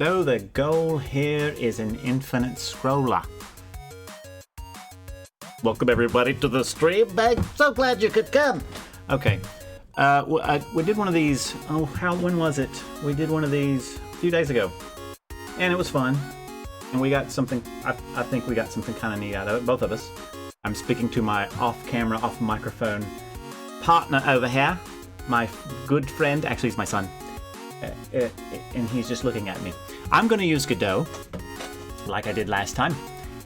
So the goal here is an infinite scroller. Welcome everybody to the stream. I'm so glad you could come. Okay, we did one of these. Oh, when was it? We did one of these a few days ago, and it was fun. And we got something. I think we got something kind of neat out of it, both of us. I'm speaking to my off-camera, off-microphone partner over here, my good friend. Actually, he's my son, and he's just looking at me. I'm going to use Godot, like I did last time,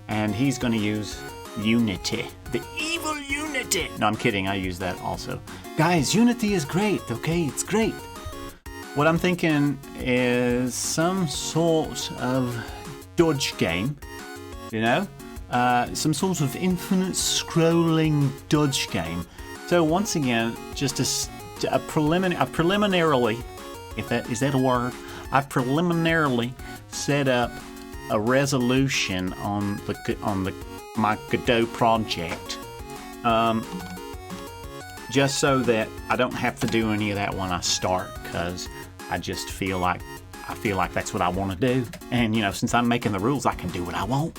and he's going to use Unity, the evil Unity. No, I'm kidding. I use that also. Guys, Unity is great. Okay, it's great. What I'm thinking is some sort of dodge game, you know, some sort of infinite scrolling dodge game. So once again, just a preliminarily, if that is that a word, I preliminarily set up a resolution on my Godot project, just so that I don't have to do any of that when I start, because I just feel like that's what I want to do. And you know, since I'm making the rules, I can do what I want.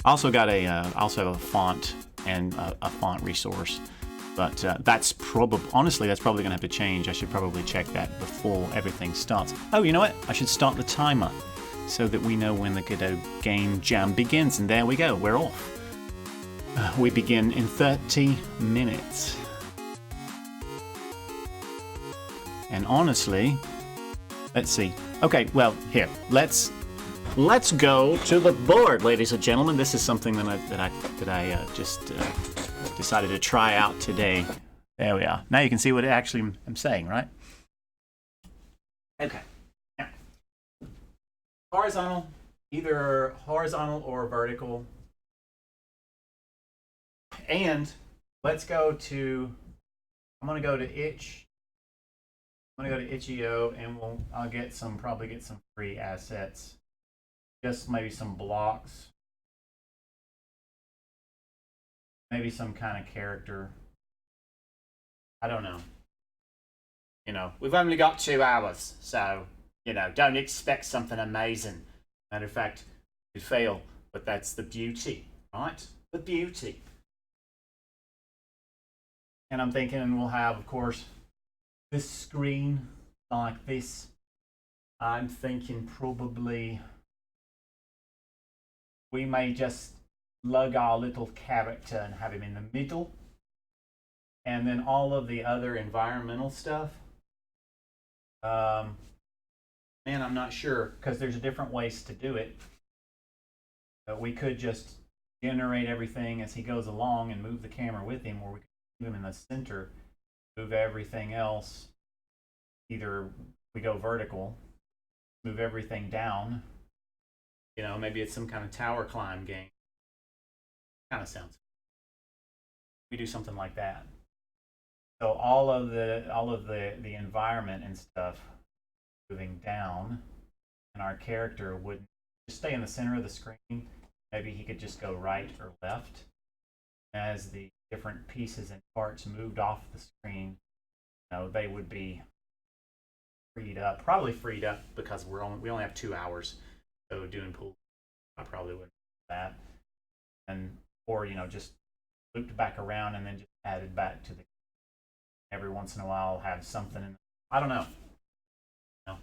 I also got a font and a font resource, but that's honestly probably gonna have to change. I should probably check that before everything starts. Oh, you know what? I should start the timer so that we know when the Godot Jam begins. And there we go. We're off. We begin in 30 minutes. And honestly, let's see. Okay, well, here, let's go to the board, ladies and gentlemen. This is something that I just decided to try out today. There we are. Now you can see what actually I'm saying, right? Okay. Now, horizontal, either horizontal or vertical. And let's go to. I'm gonna go to itch. I'm gonna go to itch.io, and I'll probably get some free assets. Just maybe some blocks. Maybe some kind of character. I don't know. You know, we've only got 2 hours, so you know, don't expect something amazing. Matter of fact, we fail, but that's the beauty, right? The beauty. And I'm thinking we'll have, of course, this screen like this. I'm thinking probably we may just lug our little character and have him in the middle. And then all of the other environmental stuff. Man, I'm not sure, because there's different ways to do it. But we could just generate everything as he goes along and move the camera with him, or we could him in the center, move everything else. Either we go vertical, move everything down. You know, maybe it's some kind of tower climb game. Kind of sounds. We do something like that. So all of the environment and stuff moving down, and our character would just stay in the center of the screen. Maybe he could just go right or left as the different pieces and parts moved off the screen. You know, they would be freed up, probably freed up, because we only have 2 hours. So doing pool, I probably wouldn't do that. And or you know, just looped back around and then just added back to the. Every once in a while, I'll have something. I don't know. You know,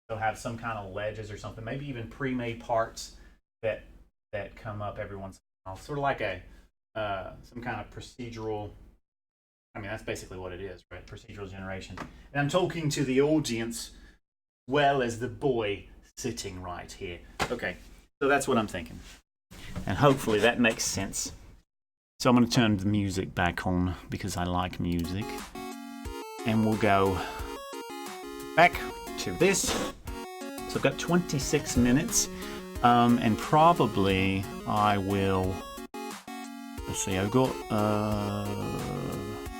they'll have some kind of ledges or something. Maybe even pre-made parts that come up every once in a while. Sort of like some kind of procedural. I mean, that's basically what it is, right? Procedural generation. And I'm talking to the audience as well as the boy sitting right here. Okay, so that's what I'm thinking. And hopefully that makes sense. So I'm going to turn the music back on because I like music. And we'll go back to this. So I've got 26 minutes. And probably I will. Let's see, I've got.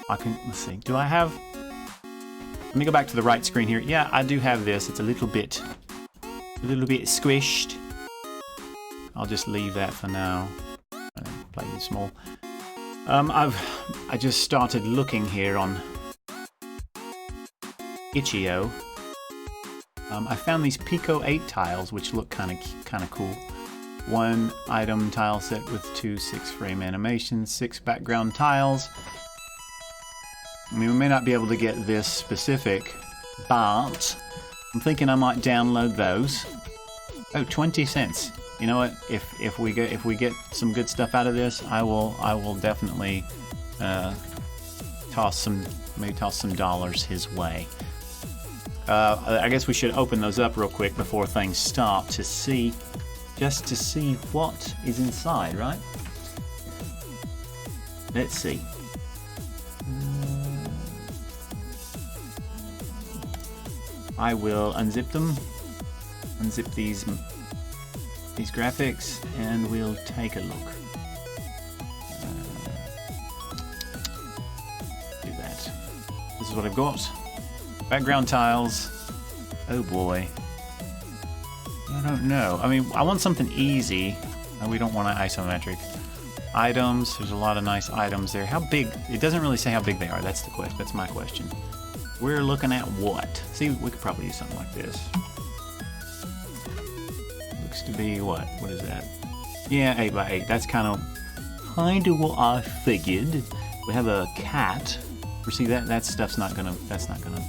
Let's see. Do I have. Let me go back to the right screen here. Yeah, I do have this. It's a little bit squished. I'll just leave that for now. Play it small. I just started looking here on itch.io, I found these Pico 8 tiles, which look kind of cool. 1 item tile set with 2 6-frame animations, 6 background tiles. I mean, we may not be able to get this specific, but I'm thinking I might download those. Oh, 20 cents. You know what? If we get some good stuff out of this, I will definitely toss some dollars his way. I guess we should open those up real quick before things stop to see, just to see what is inside, right? Let's see. I will unzip them, unzip these graphics, and we'll take a look. Do that. This is what I've got. Background tiles. Oh boy. I don't know. I mean, I want something easy. We don't want an isometric. Items. There's a lot of nice items there. How big? It doesn't really say how big they are. That's the question. That's my question. We're looking at what? See, we could probably use something like this. Looks to be what? What is that? Yeah, 8 by 8. That's kind of what I figured. We have a cat. You see that stuff's not gonna. That's not gonna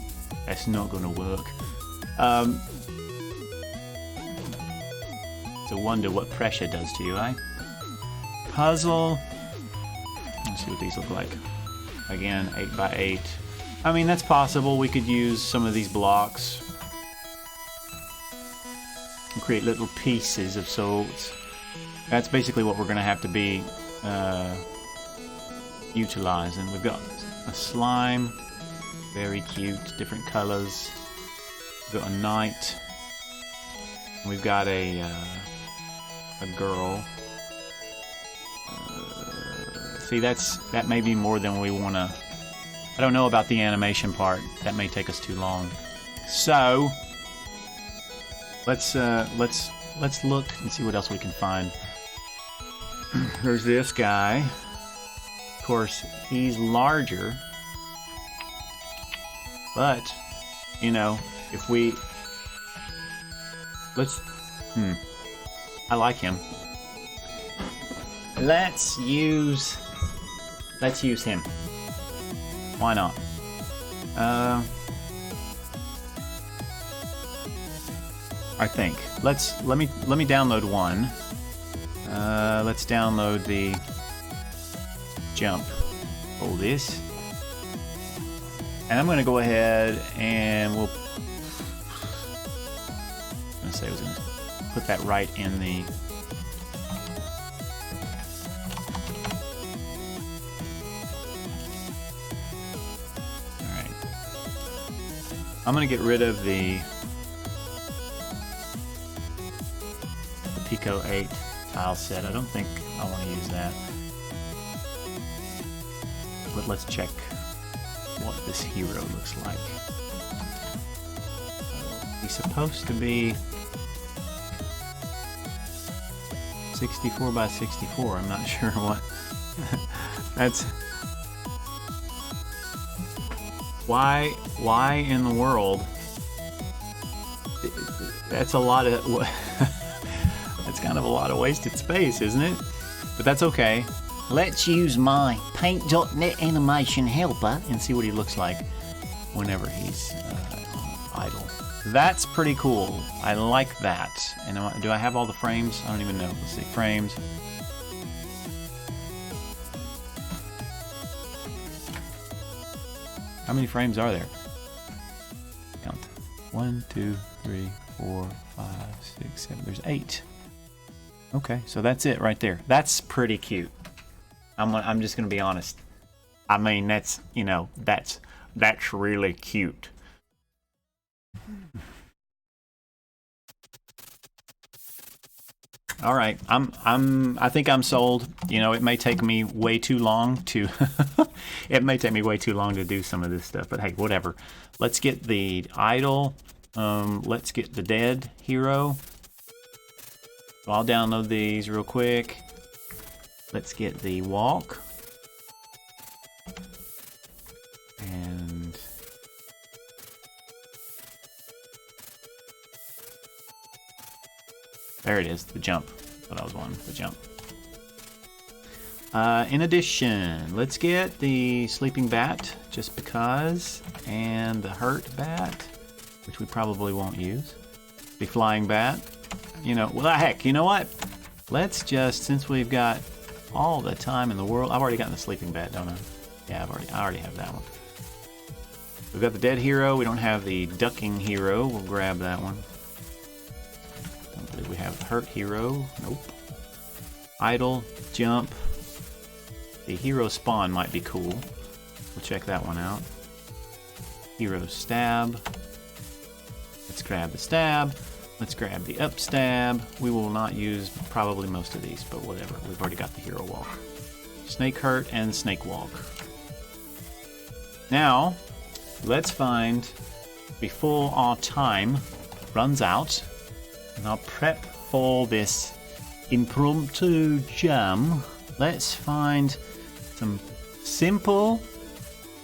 work. It's a wonder what pressure does to you, eh? Puzzle. Let's see what these look like. Again, 8 by 8. I mean, that's possible. We could use some of these blocks and create little pieces of sorts. That's basically what we're going to have to be utilizing. We've got a slime, very cute, different colors. We've got a knight. We've got a girl. See, that may be more than we want to. I don't know about the animation part. That may take us too long. So let's look and see what else we can find. There's this guy. Of course, he's larger, but you know, if we I like him. Let's use him. Why not? I think. Let me download one. Let's download the jump. Hold this. And I'm gonna go ahead and we'll I was gonna put that right in the I'm going to get rid of the Pico 8 tile set. I don't think I want to use that. But let's check what this hero looks like. He's supposed to be 64 by 64. I'm not sure what. That's... Why in the world? That's a lot of... That's kind of a lot of wasted space, isn't it? But that's okay. Let's use my Paintnet animation helper and see what he looks like whenever he's idle. That's pretty cool. I like that. And do I have all the frames? I don't even know. Let's see. Frames. How many frames are there? Count. 1, 2, 3, 4, 5, 6, 7. There's 8. Okay, so that's it right there. That's pretty cute. I'm just gonna be honest. I mean, that's, you know, that's really cute. All right, I think I'm sold. You know, it may take me way too long to do some of this stuff, but hey, whatever. Let's get the idol. Let's get the dead hero. So I'll download these real quick. Let's get the walk. And There it is, the jump. That's what I was wanting, the jump. In addition, let's get the sleeping bat, just because, and the hurt bat, which we probably won't use. The flying bat, you know, well, heck, you know what? Let's just, since we've got all the time in the world, I've already gotten the sleeping bat, don't I? Yeah, I already have that one. We've got the dead hero. We don't have the ducking hero. We'll grab that one. Don't believe we have the hurt hero. Nope. Idle, jump. The hero spawn might be cool. We'll check that one out. Hero stab. Let's grab the stab. Let's grab the up stab. We will not use probably most of these, but whatever. We've already got the hero walk. Snake hurt and snake walk. Now, let's find, before our time runs out, and I'll prep for this impromptu jam, let's find some simple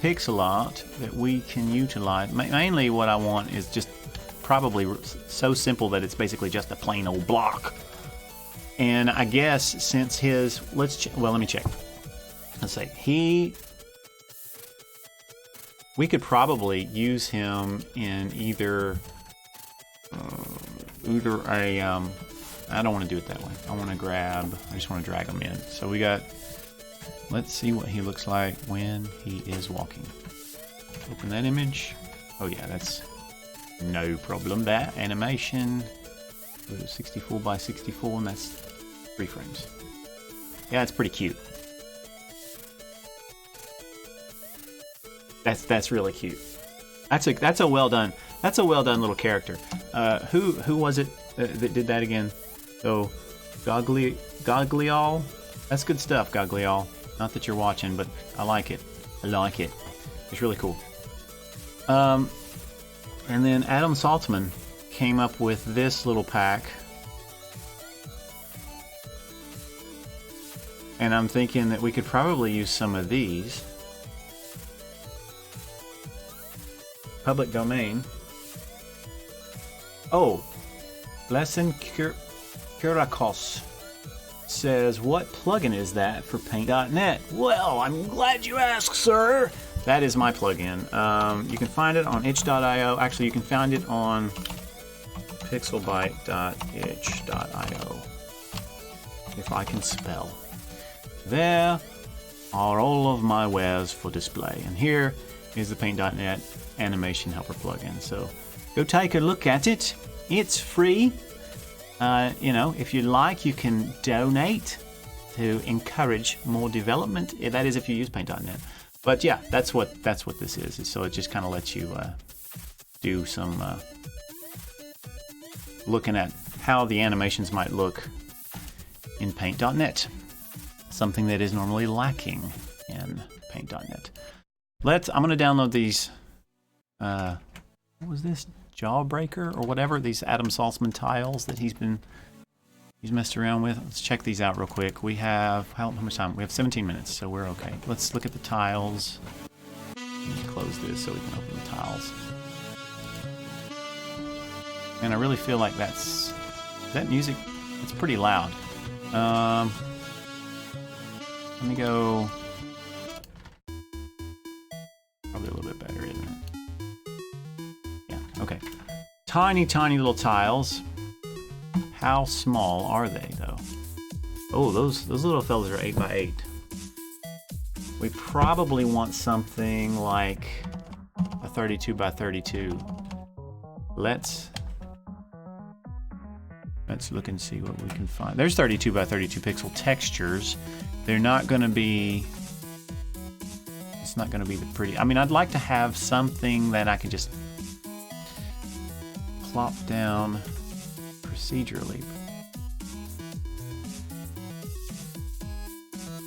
pixel art that we can utilize. Mainly what I want is just probably so simple that it's basically just a plain old block. And I guess since his, well, let me check. Let's see, we could probably use him in either I don't want to do it that way. I just want to drag him in. So we got, let's see what he looks like when he is walking. Open that image. Oh yeah, that's no problem. That animation, 64 by 64, and that's 3 frames. Yeah, it's pretty cute. That's really cute. That's a well done little character. Who was it that did that again? So Goglial. That's good stuff, Goglial. Not that you're watching, but I like it. I like it. It's really cool. And then Adam Saltzman came up with this little pack. And I'm thinking that we could probably use some of these. Public domain. Oh, Lesson Kurakos says, what plugin is that for Paint.net? Well, I'm glad you asked, sir. That is my plugin. You can find it on itch.io. Actually, you can find it on pixelbyte.itch.io. If I can spell. There are all of my wares for display. And here is the Paint.net animation helper plugin. So go take a look at it. It's free. You know, if you like, you can donate to encourage more development. That is if you use Paint.net. But yeah, that's what this is. So it just kind of lets you do some looking at how the animations might look in Paint.net. Something that is normally lacking in Paint.net. I'm going to download these. What was this? Jawbreaker or whatever? These Adam Saltzman tiles that he's messed around with. Let's check these out real quick. We have how much time? We have 17 minutes, so we're okay. Let's look at the tiles. Let me close this so we can open the tiles. And I really feel like that music. It's pretty loud. Let me go. Probably a little bit better, isn't it? Yeah, okay. Tiny, tiny little tiles. How small are they, though? Oh, those little fellas are 8 by 8. We probably want something like a 32 by 32. Let's look and see what we can find. There's 32 by 32 pixel textures. They're not going to be... It's not going to be the pretty... I mean, I'd like to have something that I can just plop down procedurally.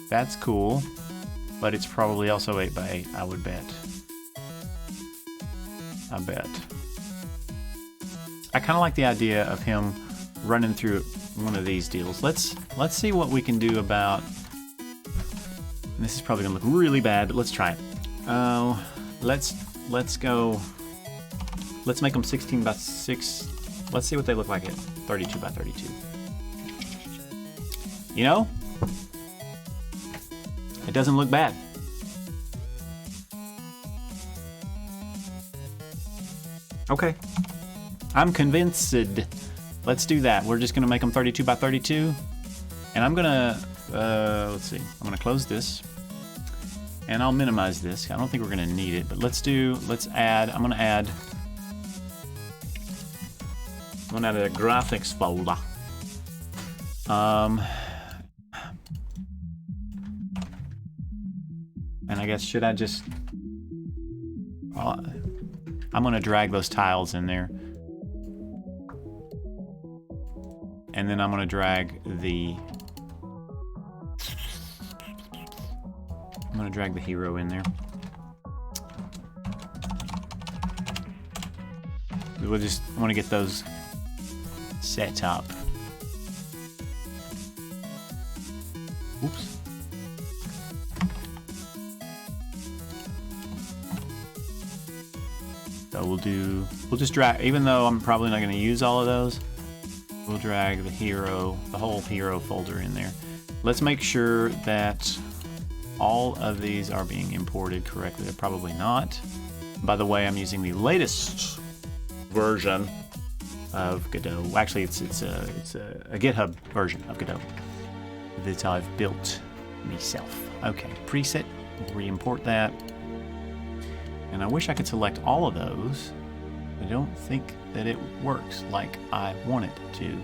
That's cool, but it's probably also 8 by 8, I would bet. I bet. I kind of like the idea of him running through one of these deals. Let's see what we can do about... And this is probably gonna look really bad, but let's try it. Let's make them 16 by 6. Let's see what they look like at 32 by 32. You know? It doesn't look bad. Okay. I'm convinced. Let's do that. We're just gonna make them 32 by 32. And I'm gonna, let's see. I'm gonna close this. And I'll minimize this. I don't think we're gonna need it, but let's add, I'm gonna add a graphics folder. And I guess, should I just, I'm gonna drag those tiles in there. And then I'm gonna drag the hero in there. I want to get those set up. Oops. So we'll just drag, even though I'm probably not going to use all of those, we'll drag the whole hero folder in there. Let's make sure that all of these are being imported correctly. They're probably not. By the way, I'm using the latest version of Godot. Actually, it's a GitHub version of Godot that I've built myself. Okay, preset, we'll re-import that. And I wish I could select all of those. I don't think that it works like I want it to.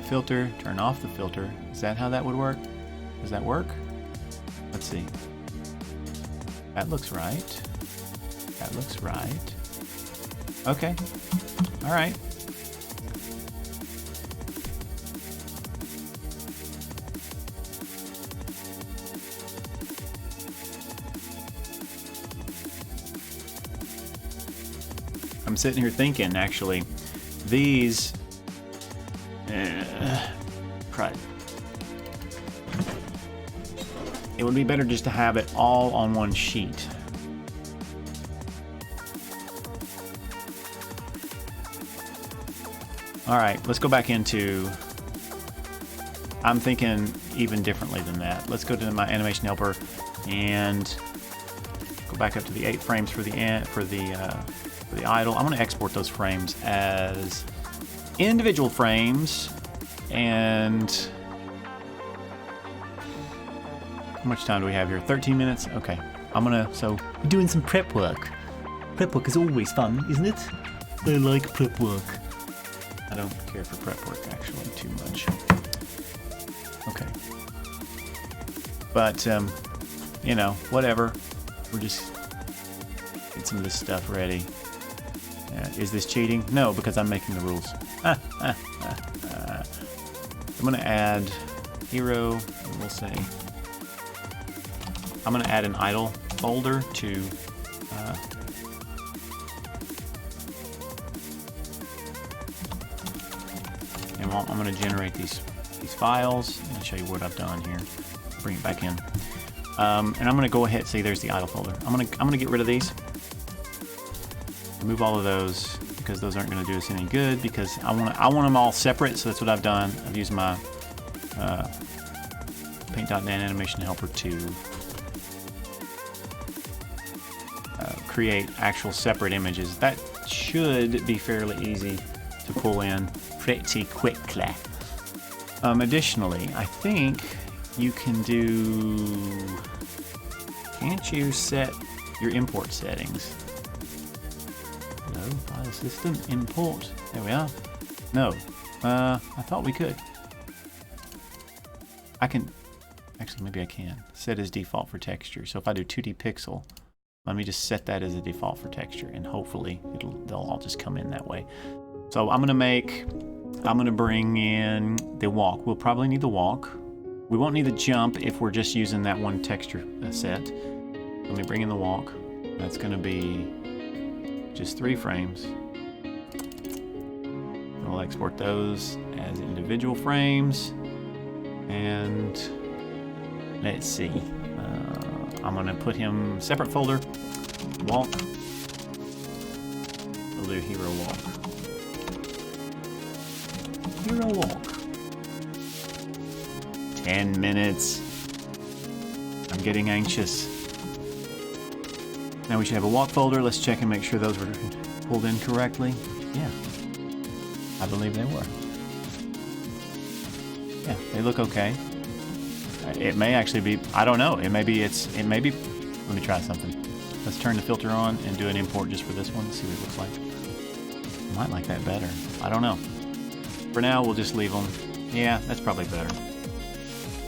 Filter, turn off the filter. Is that how that would work? Does that work? Let's see. That looks right. That looks right. Okay. All right. I'm sitting here thinking, actually, these it would be better just to have it all on one sheet. All right, let's go back into, I'm thinking even differently than that. Let's go to my animation helper and go back up to the 8 frames for the idle. I'm going to export those frames as individual frames. And how much time do we have here? 13 minutes? Okay. So we're doing some prep work. Prep work is always fun, isn't it? I like prep work. I don't care for prep work actually too much. Okay. But, you know, whatever. We're just get some of this stuff ready. Is this cheating? No, because I'm making the rules. I'm going to add hero, and we'll say, I'm going to add an idle folder to and I'm going to generate these files. I'll show you what I've done here. Bring it back in. And I'm going to go ahead, see there's the idle folder. I'm going to get rid of these. Remove all of those because those aren't going to do us any good, because I want them all separate. So that's what I've done. I've used my Paintnet animation helper to create actual separate images. That should be fairly easy to pull in pretty quickly. Additionally, I think you can do, can't you set your import settings? No, file system, import, there we are. No, I thought we could. I can, actually maybe I can, set as default for texture. So if I do 2D pixel, let me just set that as a default for texture, and hopefully they'll all just come in that way. So I'm gonna bring in the walk. We'll probably need the walk. We won't need the jump if we're just using that one texture set. Let me bring in the walk. That's gonna be just 3 frames. We'll export those as individual frames. And let's see. I'm gonna put him separate folder, walk. We'll do hero walk. Hero walk. 10 minutes. I'm getting anxious. Now we should have a walk folder. Let's check and make sure those were pulled in correctly. Yeah, I believe they were. Yeah, they look okay. It may actually be, I don't know. It may be, let me try something. Let's turn the filter on and do an import just for this one, see what it looks like. I might like that better. I don't know. For now, we'll just leave them. Yeah, that's probably better.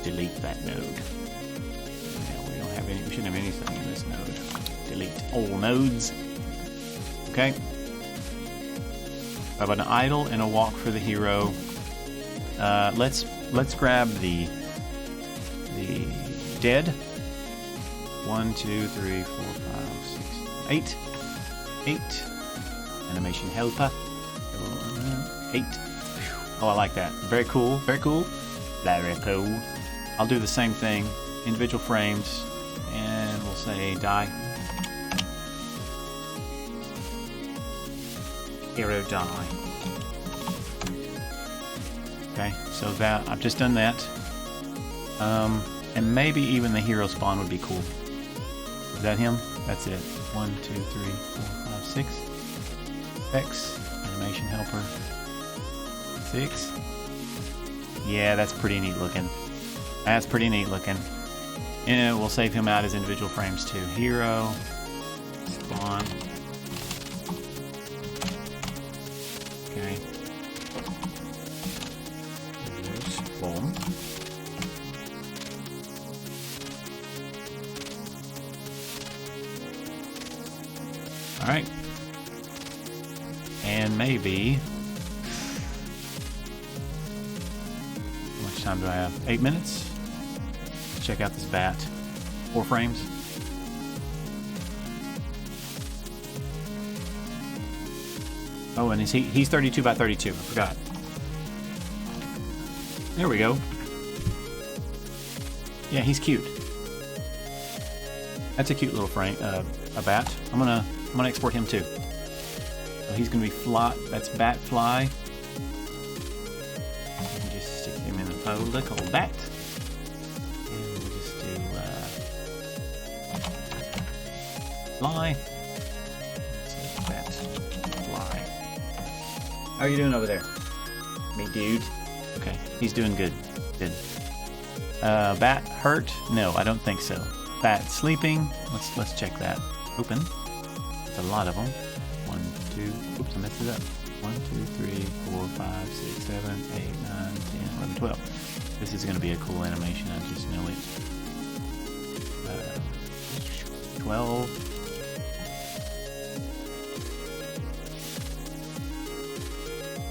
Delete that node. Yeah, we don't have any, we shouldn't have anything in this node. Delete all nodes. Okay. How about an idle and a walk for the hero? Let's grab the dead. 1, 2, 3, 4, 5, 6, 8. Animation helper. 8. Oh, I like that. Very cool. Very cool. Very cool. I'll do the same thing. Individual frames, and we'll say die. Hero die. Okay, so that I've just done that. And maybe even the hero spawn would be cool. Is that him? That's it. 1, 2, 3, 4, 5, 6. X. Animation helper. 6. Yeah, that's pretty neat looking. That's pretty neat looking. And we'll save him out as individual frames too. Hero. Spawn. Okay. Spawn. Alright. And maybe... How much time do I have? 8 minutes? Let's check out this bat. 4 frames. Oh, and he's 32 by 32. I forgot. There we go. Yeah, he's cute. That's a cute little frame, a bat. I'm gonna export him too. So he's gonna be fly. That's bat fly. And just stick him in a folder called bat. And we'll just do fly. So bat fly. How are you doing over there? Me, dude. Okay, he's doing good. Good. Bat hurt? No, I don't think so. Bat sleeping. Let's check that. Open. It's a lot of them. 1, 2. Oops, I messed it up. 1, 2, 3, 4, 5, 6, 7, 8, 9, 10, 11, 12. This is going to be a cool animation. I just know it. 12.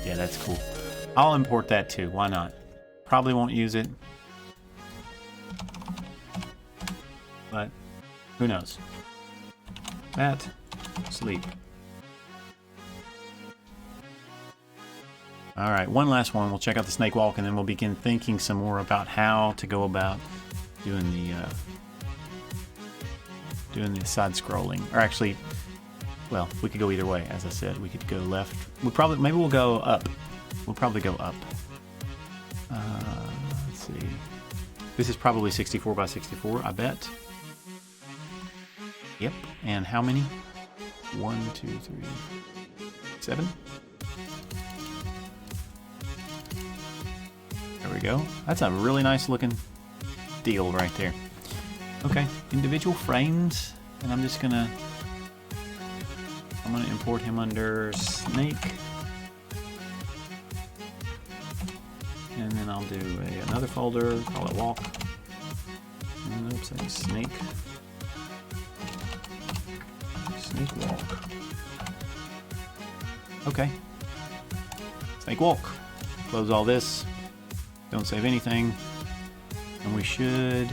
Yeah, that's cool. I'll import that too. Why not? Probably won't use it. But who knows? Bat, sleep. All right, one last one. We'll check out the snake walk, and then we'll begin thinking some more about how to go about doing the side scrolling. Or actually, well, we could go either way. As I said, we could go left. Maybe we'll go up. We'll probably go up. Let's see. This is probably 64 by 64, I bet. Yep. And how many? 1, 2, 3, 7. There we go. That's a really nice looking deal right there. Okay, individual frames, and I'm gonna import him under snake, and then I'll do another folder, call it walk. And oops, I just snake walk. Okay, snake walk. Close all this. Don't save anything, and we should.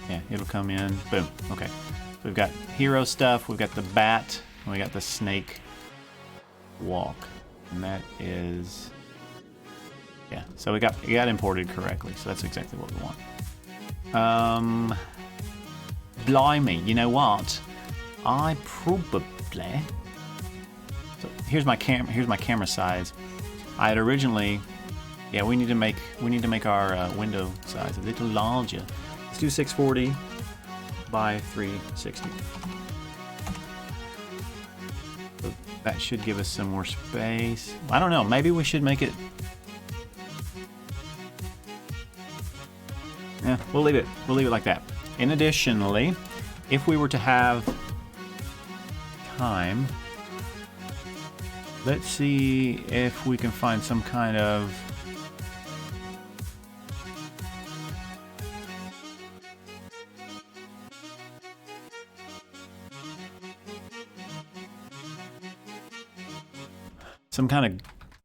Yeah, it'll come in. Boom. Okay. So we've got hero stuff. We've got the bat. And we got the snake walk, and that is. Yeah. So it got imported correctly. So that's exactly what we want. Blimey. You know what? I probably. So here's my camera size. I had originally Yeah, we need to make our window size a little larger. Let's do 640 by 360. So that should give us some more space. I don't know. Maybe we should make it. Yeah, we'll leave it. We'll leave it like that. And additionally, if we were to have time, let's see if we can find some kind of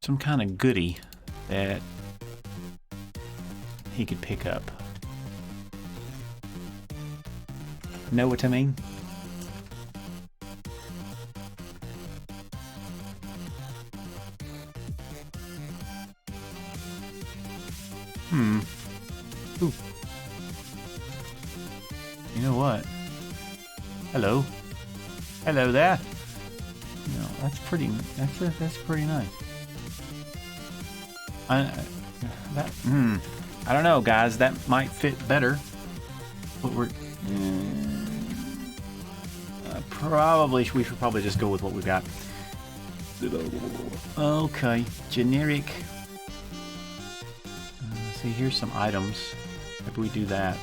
some kind of goodie that he could pick up. Know what I mean? Ooh. You know what? Hello. Hello there. You know, that's pretty nice. I don't know, guys. That might fit better. But we should probably just go with what we got. Okay, generic. See, here's some items. Maybe we do that.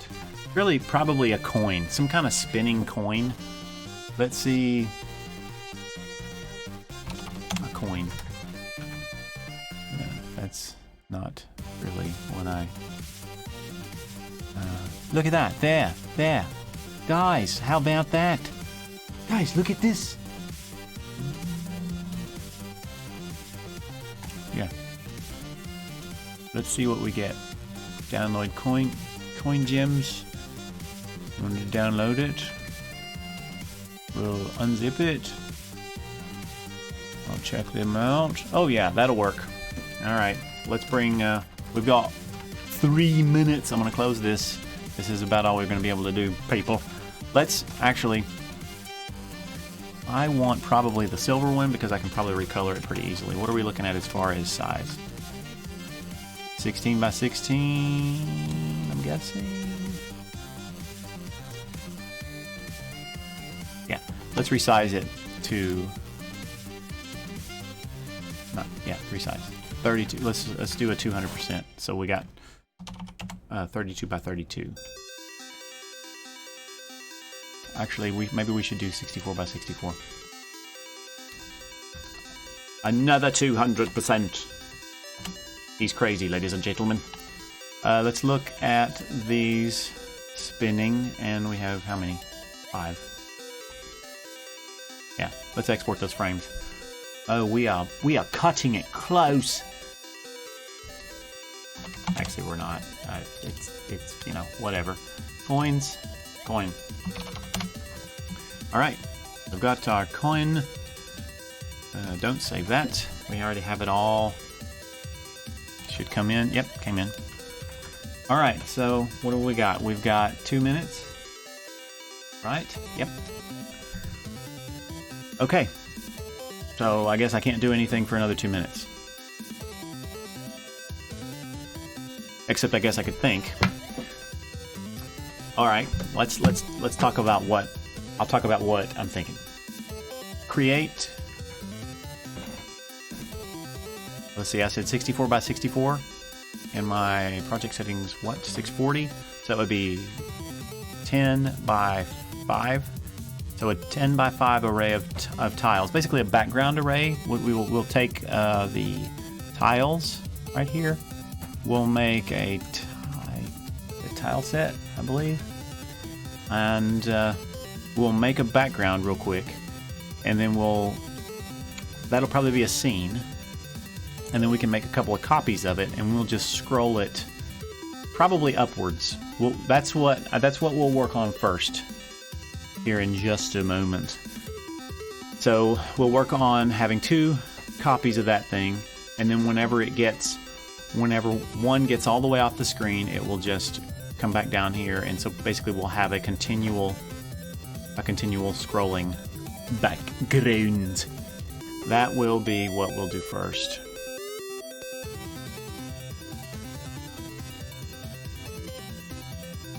Really, probably a coin, some kind of spinning coin. Let's see. A coin. No, that's not really what I. Look at that! There, guys. How about that? Guys, look at this. Yeah. Let's see what we get. Download coin gems. You want to download it? We'll unzip it. I'll check them out. Oh yeah, that'll work. All right, let's bring. We've got 3 minutes. I'm gonna close this. This is about all we're gonna be able to do, people. Let's actually. I want probably the silver one because I can probably recolor it pretty easily. What are we looking at as far as size? 16 by 16, I'm guessing. Yeah, let's resize it to. Resize 32. Let's do a 200%. So we got 32 by 32. Actually, maybe we should do 64 by 64. Another 200%. He's crazy, ladies and gentlemen. Let's look at these spinning, and we have how many? 5. Yeah, let's export those frames. Oh, we are cutting it close. Actually, we're not. It's you know, whatever. Coin. All right, we've got our coin. Don't save that. We already have it all. Should come in. Yep, came in. All right, so what do we got? We've got 2 minutes. Right? Yep. Okay. So I guess I can't do anything for another 2 minutes. Except I guess I could think. All right, let's talk about what. I'll talk about what I'm thinking. Create. Let's see, I said 64 by 64. And my project settings, what? 640? So that would be 10 by 5. So a 10 by 5 array of tiles. Basically a background array. We'll take the tiles right here. We'll make a tile set, I believe. And we'll make a background real quick. And then that'll probably be a scene. And then we can make a couple of copies of it, and we'll just scroll it probably upwards. That's what we'll work on first here in just a moment. So we'll work on having 2 copies of that thing, and then whenever one gets all the way off the screen, it will just come back down here, and so basically we'll have a continual scrolling background. That will be what we'll do first.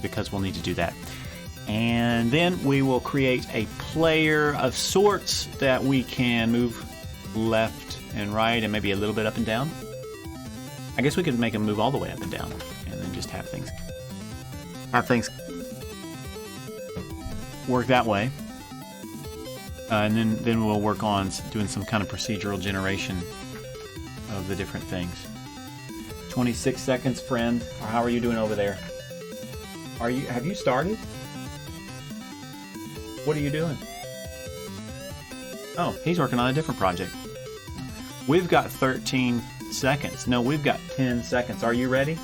because we'll need to do that. And then we will create a player of sorts that we can move left and right and maybe a little bit up and down. I guess we could make them move all the way up and down and then just have things work that way. And then we'll work on doing some kind of procedural generation of the different things. 26 seconds, friend. How are you doing over there? Have you started? What are you doing? Oh, he's working on a different project. We've got 13 seconds. No, we've got 10 seconds. Are you ready?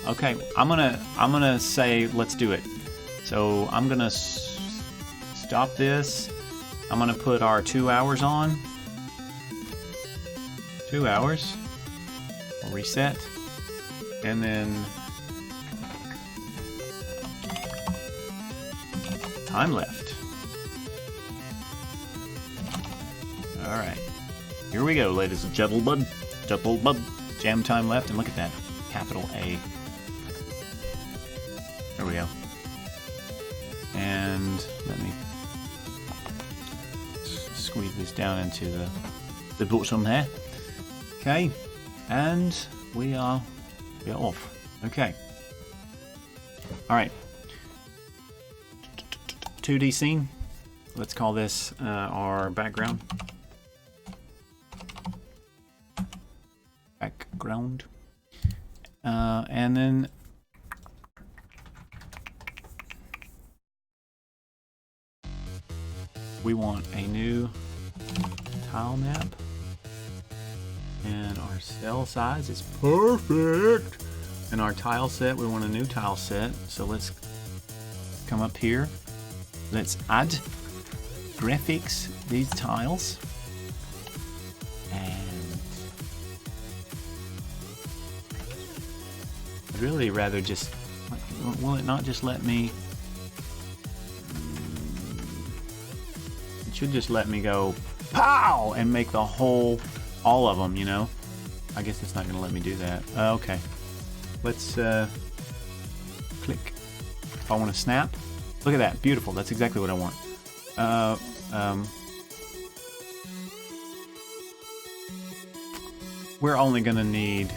Okay. I'm gonna say let's do it. So I'm gonna stop this. I'm gonna put our 2 hours on. 2 hours. We'll reset, and then time left. All right. Here we go, ladies and gentlemen. Jam time left, and look at that. Capital A. There we go. And let me squeeze this down into the bottom there. Okay. And we are off. Okay. All right. 2D scene. Let's call this our background. And then we want a new tile map, and our cell size is perfect. And our tile set, we want a new tile set. So let's come up here. Let's add graphics these tiles. I'd really rather just, will it not just let me, it should just let me go pow and make the all of them, you know. I guess it's not going to let me do that. Okay, let's click. If I want to snap, look at that, beautiful. That's exactly what I want. We're only going to need,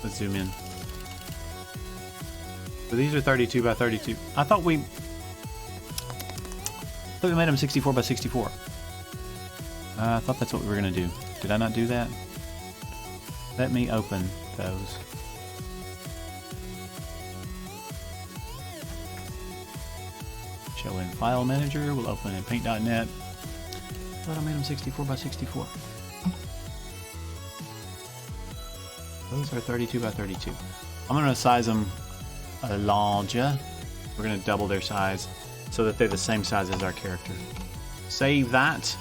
let's zoom in. So these are 32 by 32. I thought we made them 64 by 64. I thought that's what we were going to do. Did I not do that? Let me open those. Show in File Manager. We'll open in Paint.net. I thought I made them 64 by 64. Those are 32 by 32. I'm going to size them larger. We're going to double their size so that they're the same size as our character. Save that.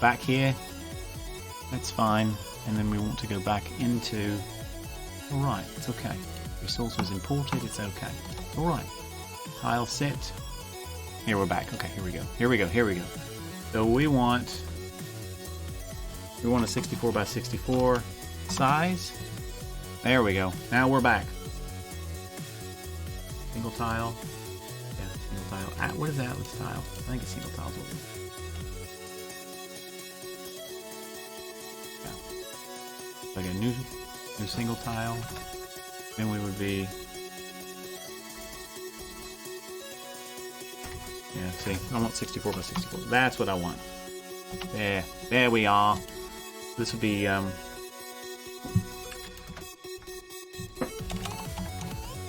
Back here. That's fine. And then we want to go back into... Alright, it's okay. Resource was imported, it's okay. Alright. Tile set. Here, we're back. Okay, here we go. Here we go, here we go. So we want a 64 by 64 size. There we go. Now we're back. Single tile. Yeah, single tile. What is that with tile? I think it's single tiles. Yeah. Like a new single tile. Then we would be. Yeah, see, I want 64 by 64. That's what I want. There we are. This would be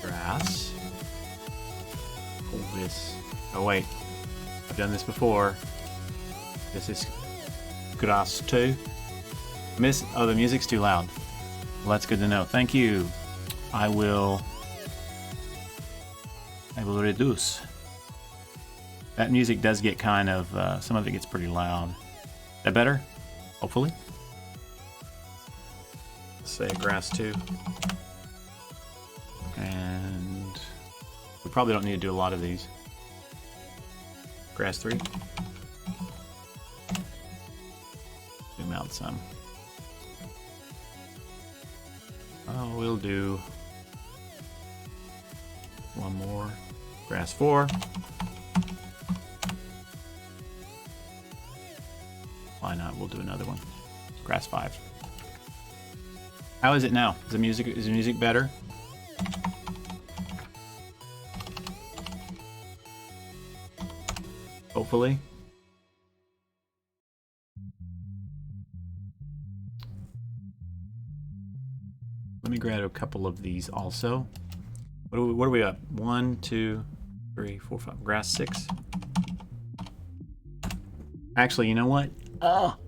grass. Pull this. Oh wait, I've done this before. This is grass too. Oh, the music's too loud. Well, that's good to know. Thank you. I will reduce. That music does get kind of, some of it gets pretty loud. Is that better? Hopefully. Let's say grass 2. And we probably don't need to do a lot of these. Grass 3. Zoom out some. Oh, we'll do one more. Grass 4. Why not? We'll do another one. Grass 5. How is it now? Is the music better? Hopefully. Let me grab a couple of these also. What are we up? 1, 2, 3, 4, 5. Grass 6. Actually, you know what?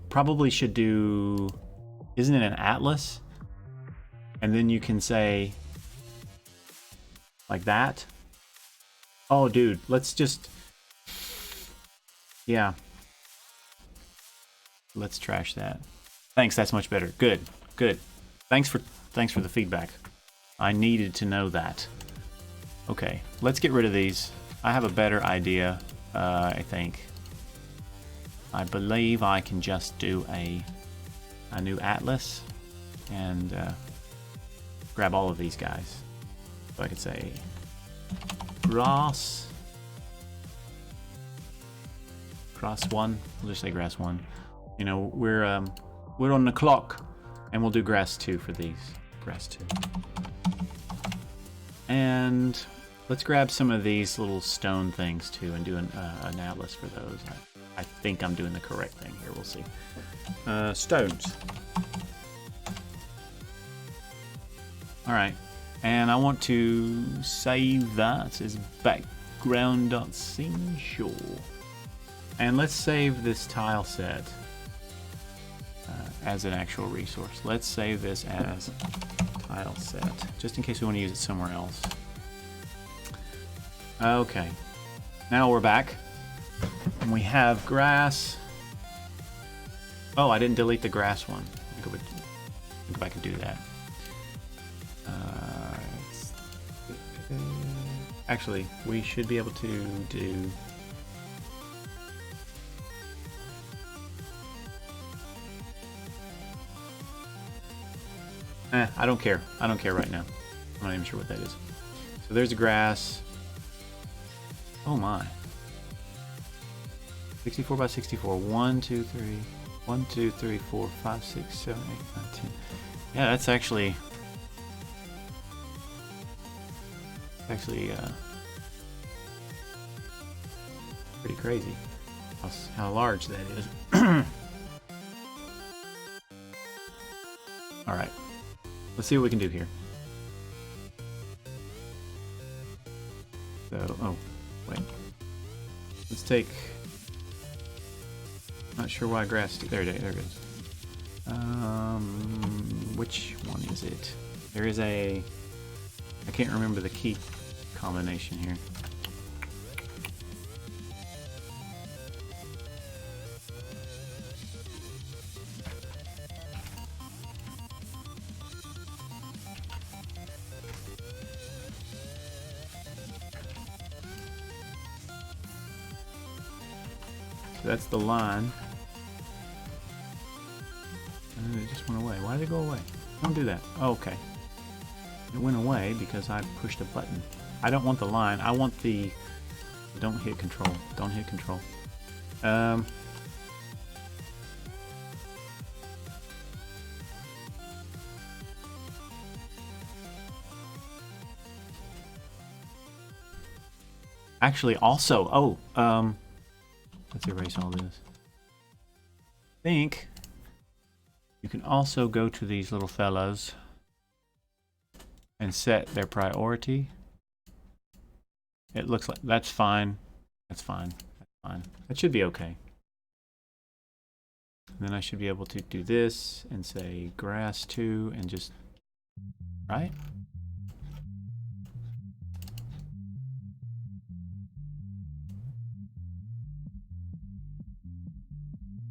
Probably should do... Isn't it an atlas? And then you can say... Like that? Oh, dude. Let's just... Yeah. Let's trash that. Thanks, that's much better. Good, good. Thanks for the feedback. I needed to know that. Okay, let's get rid of these. I have a better idea, I think. I believe I can just do a new atlas and grab all of these guys. So I could say grass 1. We'll just say grass 1. You know, we're on the clock, and we'll do grass 2 for these. Grass 2. And let's grab some of these little stone things too, and do an atlas for those. I think I'm doing the correct thing here. We'll see. Stones. All right, and I want to save that as background.scene. Sure. And let's save this tile set as an actual resource. Let's save this as tile set, just in case we want to use it somewhere else. Okay, now we're back. And we have grass. Oh, I didn't delete the grass one. Go back and do that. Actually, we should be able to do... I don't care. I don't care right now. I'm not even sure what that is. So there's a grass. Oh my. 64 by 64. 1, 2, 3. 1, 2, 3, 4, 5, 6, 7, 8, 9, 10. Yeah, that's actually... pretty crazy how large that is. All right. Let's see what we can do here. So, oh, wait. Let's take... Not sure why grass... There it goes. Which one is it? There is a... I can't remember the key combination here. That's the line. And it just went away. Why did it go away? Don't do that. Oh, okay. It went away because I pushed a button. I don't want the line. I want the... Don't hit control. Don't hit control. Actually, also... Oh, let's erase all this. I think you can also go to these little fellows and set their priority. It looks like that's fine. That's fine. That's fine. That should be okay. And then I should be able to do this and say grass 2 and just, right?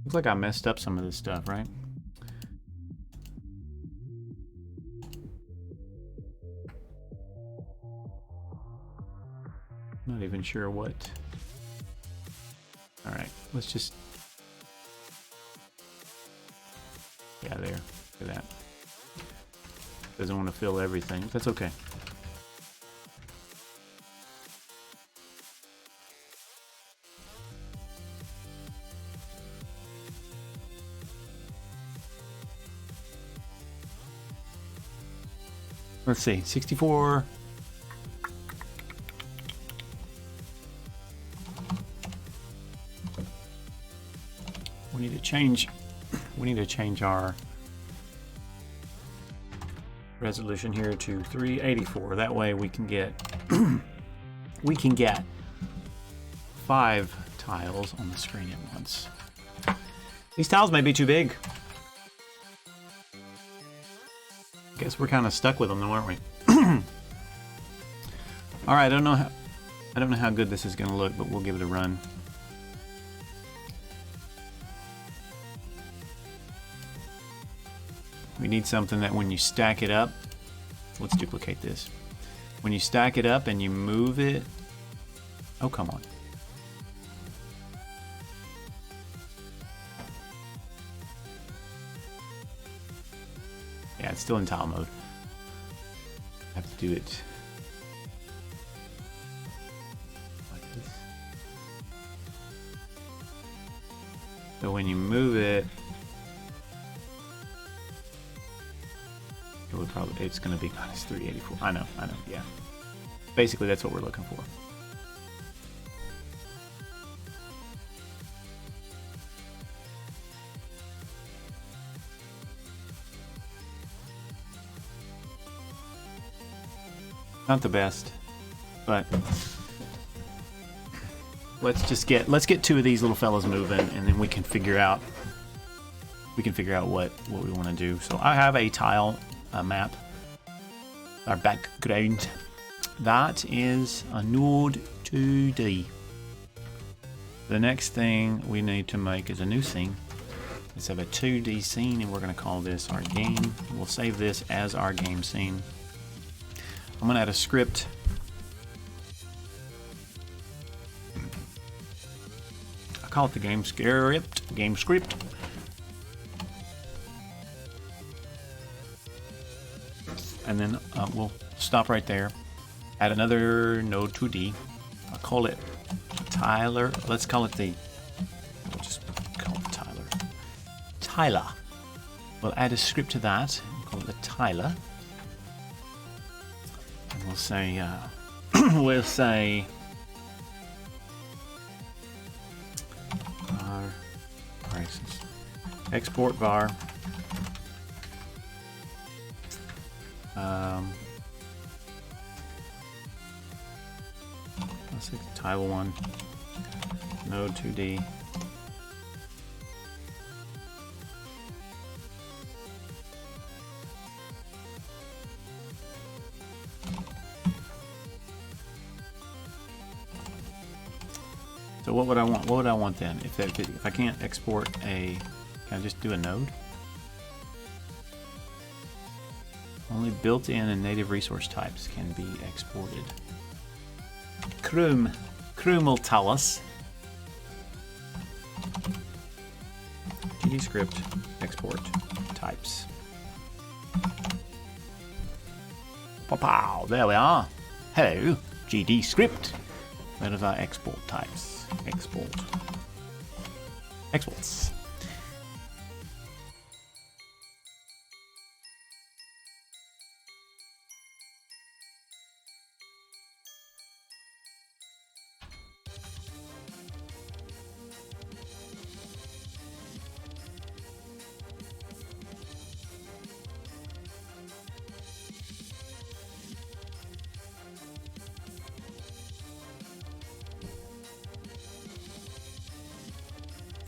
Looks like I messed up some of this stuff, right? Not even sure what. All right, let's just... Yeah, there. Look at that. Doesn't want to fill everything. That's okay. Let's see, 64. We need to change. We need to change our resolution here to 384. That way we can get we can get 5 tiles on the screen at once. These tiles may be too big. Guess we're kind of stuck with them, though, aren't we? All right, I don't know how good this is going to look, but we'll give it a run. We need something that when you stack it up, let's duplicate this. When you stack it up and you move it, oh, come on. Yeah, it's still in tile mode. I have to do it like this. So when you move it, it would probably, it's going to be minus 384. I know, yeah. Basically, that's what we're looking for. Not the best, but let's get 2 of these little fellas moving, and then we can figure out what we want to do. So I have a tile map, our background. That is a node 2D. The next thing we need to make is a new scene. Let's have a 2D scene, and we're going to call this our game. We'll save this as our game scene. I'm going to add a script. I call it the game script. Game script. And then we'll stop right there. Add another node 2D. I'll call it Tyler. Let's call it we'll just call it Tyler. We'll add a script to that. We'll call it the Tyler. We'll say, var, export var, let's say tile 1, node 2D. So what would I want? What would I want then? If I can't export can I just do a node? Only built-in and native resource types can be exported. Chrome will tell us. GD script export types. Pow! There we are. Hello, GD script. Where are our export types? Exports.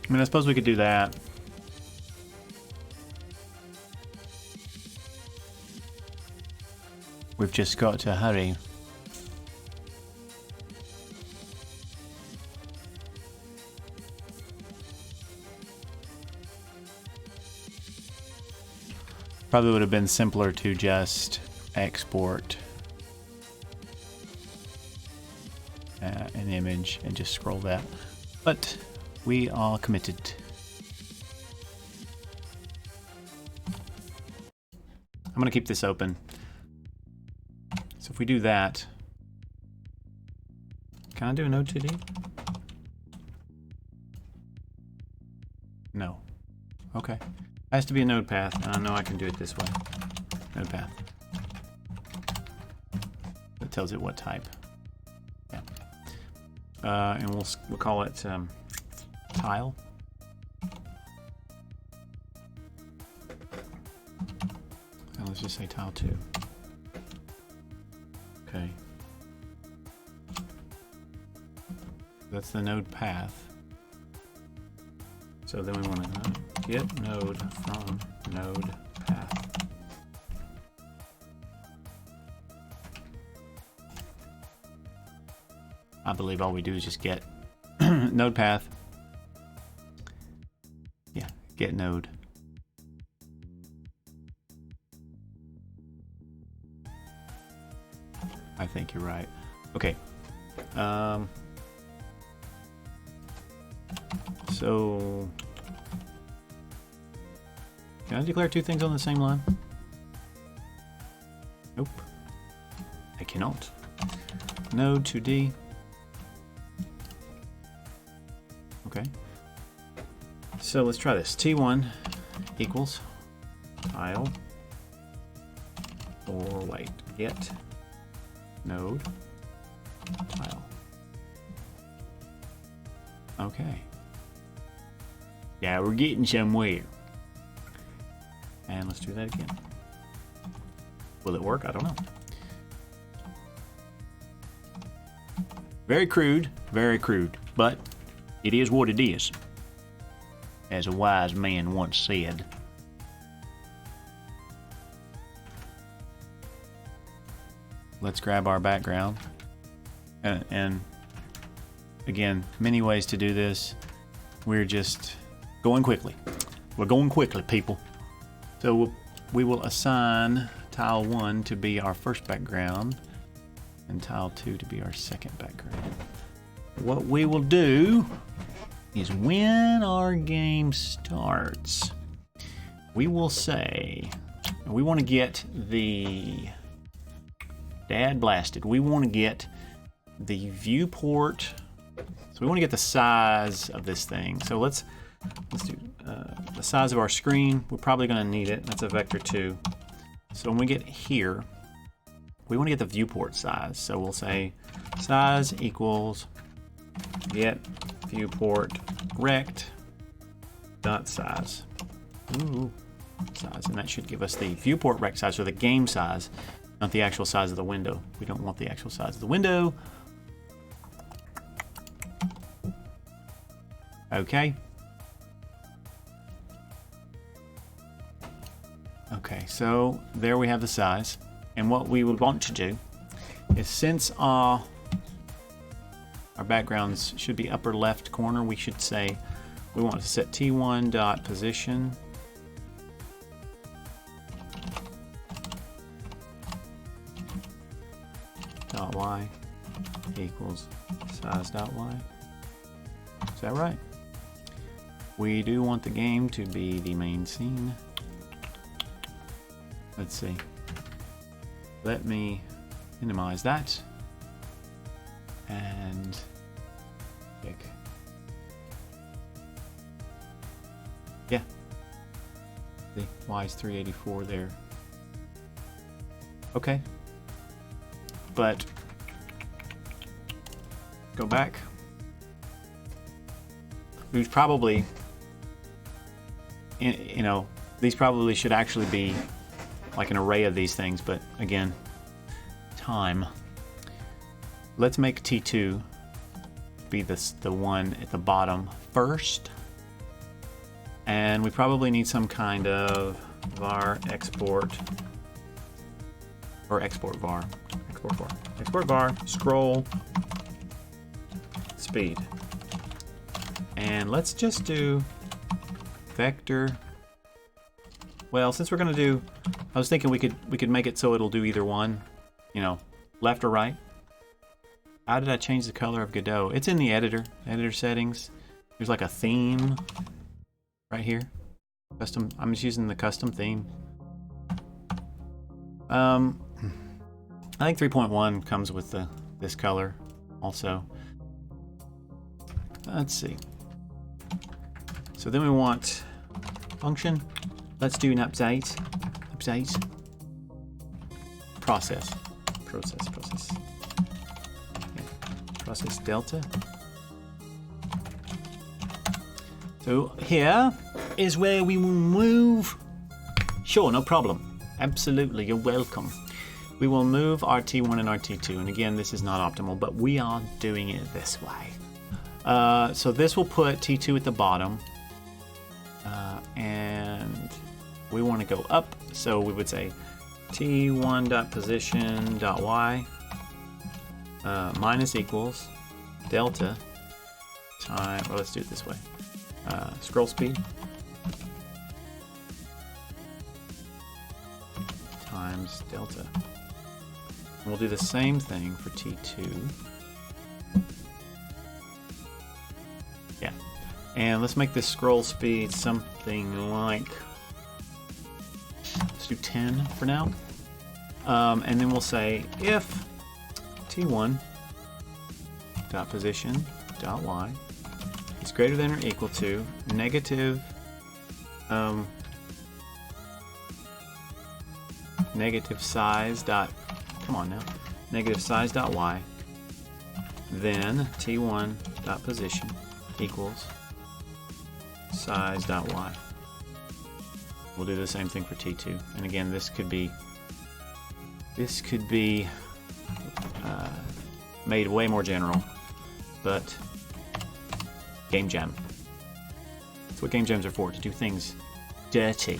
I mean, I suppose we could do that. We've just got to hurry. Probably would have been simpler to just export an image and just scroll that. But we are committed. I'm gonna keep this open. So if we do that, can I do a node 2D? No. Okay. Has to be a node path, and I know I can do it this way. Node path. That tells it what type. Yeah. And we'll call it tile. And let's just say tile 2. Okay. That's the node path. So then we want to get node from node path. I believe all we do is just get node path. Yeah, get node. I think you're right. Okay. So can I declare two things on the same line? Nope. I cannot. Node 2D. Okay. So let's try this. T1 equals tile, or wait, get node tile. Okay. Yeah, we're getting somewhere. And let's do that again. Will it work? I don't know. Very crude, but it is what it is, as a wise man once said. Let's grab our background. And again, many ways to do this. We're just going quickly. We're going quickly, people. So we will assign tile 1 to be our first background and tile 2 to be our second background. What we will do is when our game starts, we will say, we want to get the dad blasted. We want to get the viewport. So we want to get the size of this thing. So let's do the size of our screen. We're probably going to need it. That's a vector 2. So when we get here, we want to get the viewport size. So we'll say size equals get viewport rect dot size. Ooh, size, and that should give us the viewport rect size, or the game size, not the actual size of the window. We don't want the actual size of the window. Okay. Okay, so there we have the size. And what we would want to do is, since our backgrounds should be upper left corner, we should say we want to set t1 dot position dot y equals size dot y. Is that right? We do want the game to be the main scene. Let's see. Let me minimize that and pick. Yeah. The Y is 384 there. Okay. But go back. These probably, you know, these probably should actually be like an array of these things, but again, time. Let's make T2 be the one at the bottom first. And we probably need some kind of var export, or export var, export var, scroll speed. And let's just do vector. Well, since we're gonna do, I was thinking we could make it so it'll do either one, you know, left or right. How did I change the color of Godot? It's in the editor settings. There's like a theme right here. Custom. I'm just using the custom theme. I think 3.1 comes with this color also. Let's see. So then we want function. Let's do an update. Process. Okay. Process delta. So here is where we will move. Sure, no problem. Absolutely, you're welcome. We will move our T1 and our T2. And again, this is not optimal, but we are doing it this way. So this will put T2 at the bottom. And we want to go up. So we would say T1.position.y minus equals delta time, well, let's do it this way. Scroll speed times delta. And we'll do the same thing for T2. Yeah. And let's make this scroll speed something like, let's do 10 for now. And then we'll say if T1 dot position dot y is greater than or equal to negative negative size dot, come on now, negative size dot y, then T1 dot position equals size dot y. We'll do the same thing for T2, and again this could be made way more general, but Game Jam. That's what Game Jams are for, to do things dirty.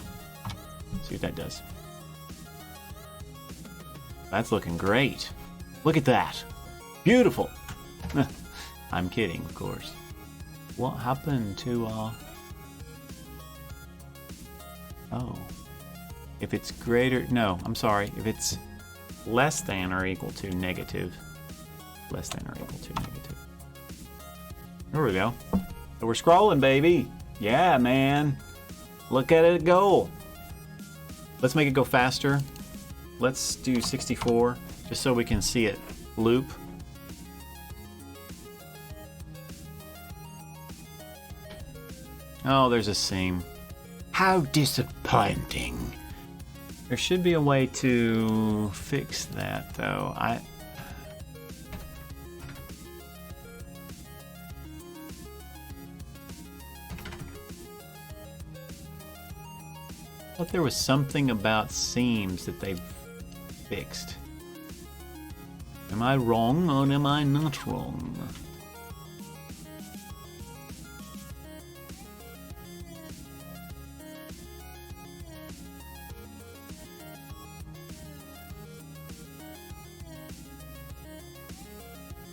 See what that does. That's looking great. Look at that. Beautiful. I'm kidding, of course. What happened to oh. If it's greater, no, I'm sorry. If it's less than or equal to negative, less than or equal to negative. There we go. So we're scrolling, baby. Yeah, man. Look at it go. Let's make it go faster. Let's do 64, just so we can see it loop. Oh, there's a seam. How disappointing. There should be a way to fix that, though. I thought there was something about seams that they've fixed. Am I wrong or am I not wrong?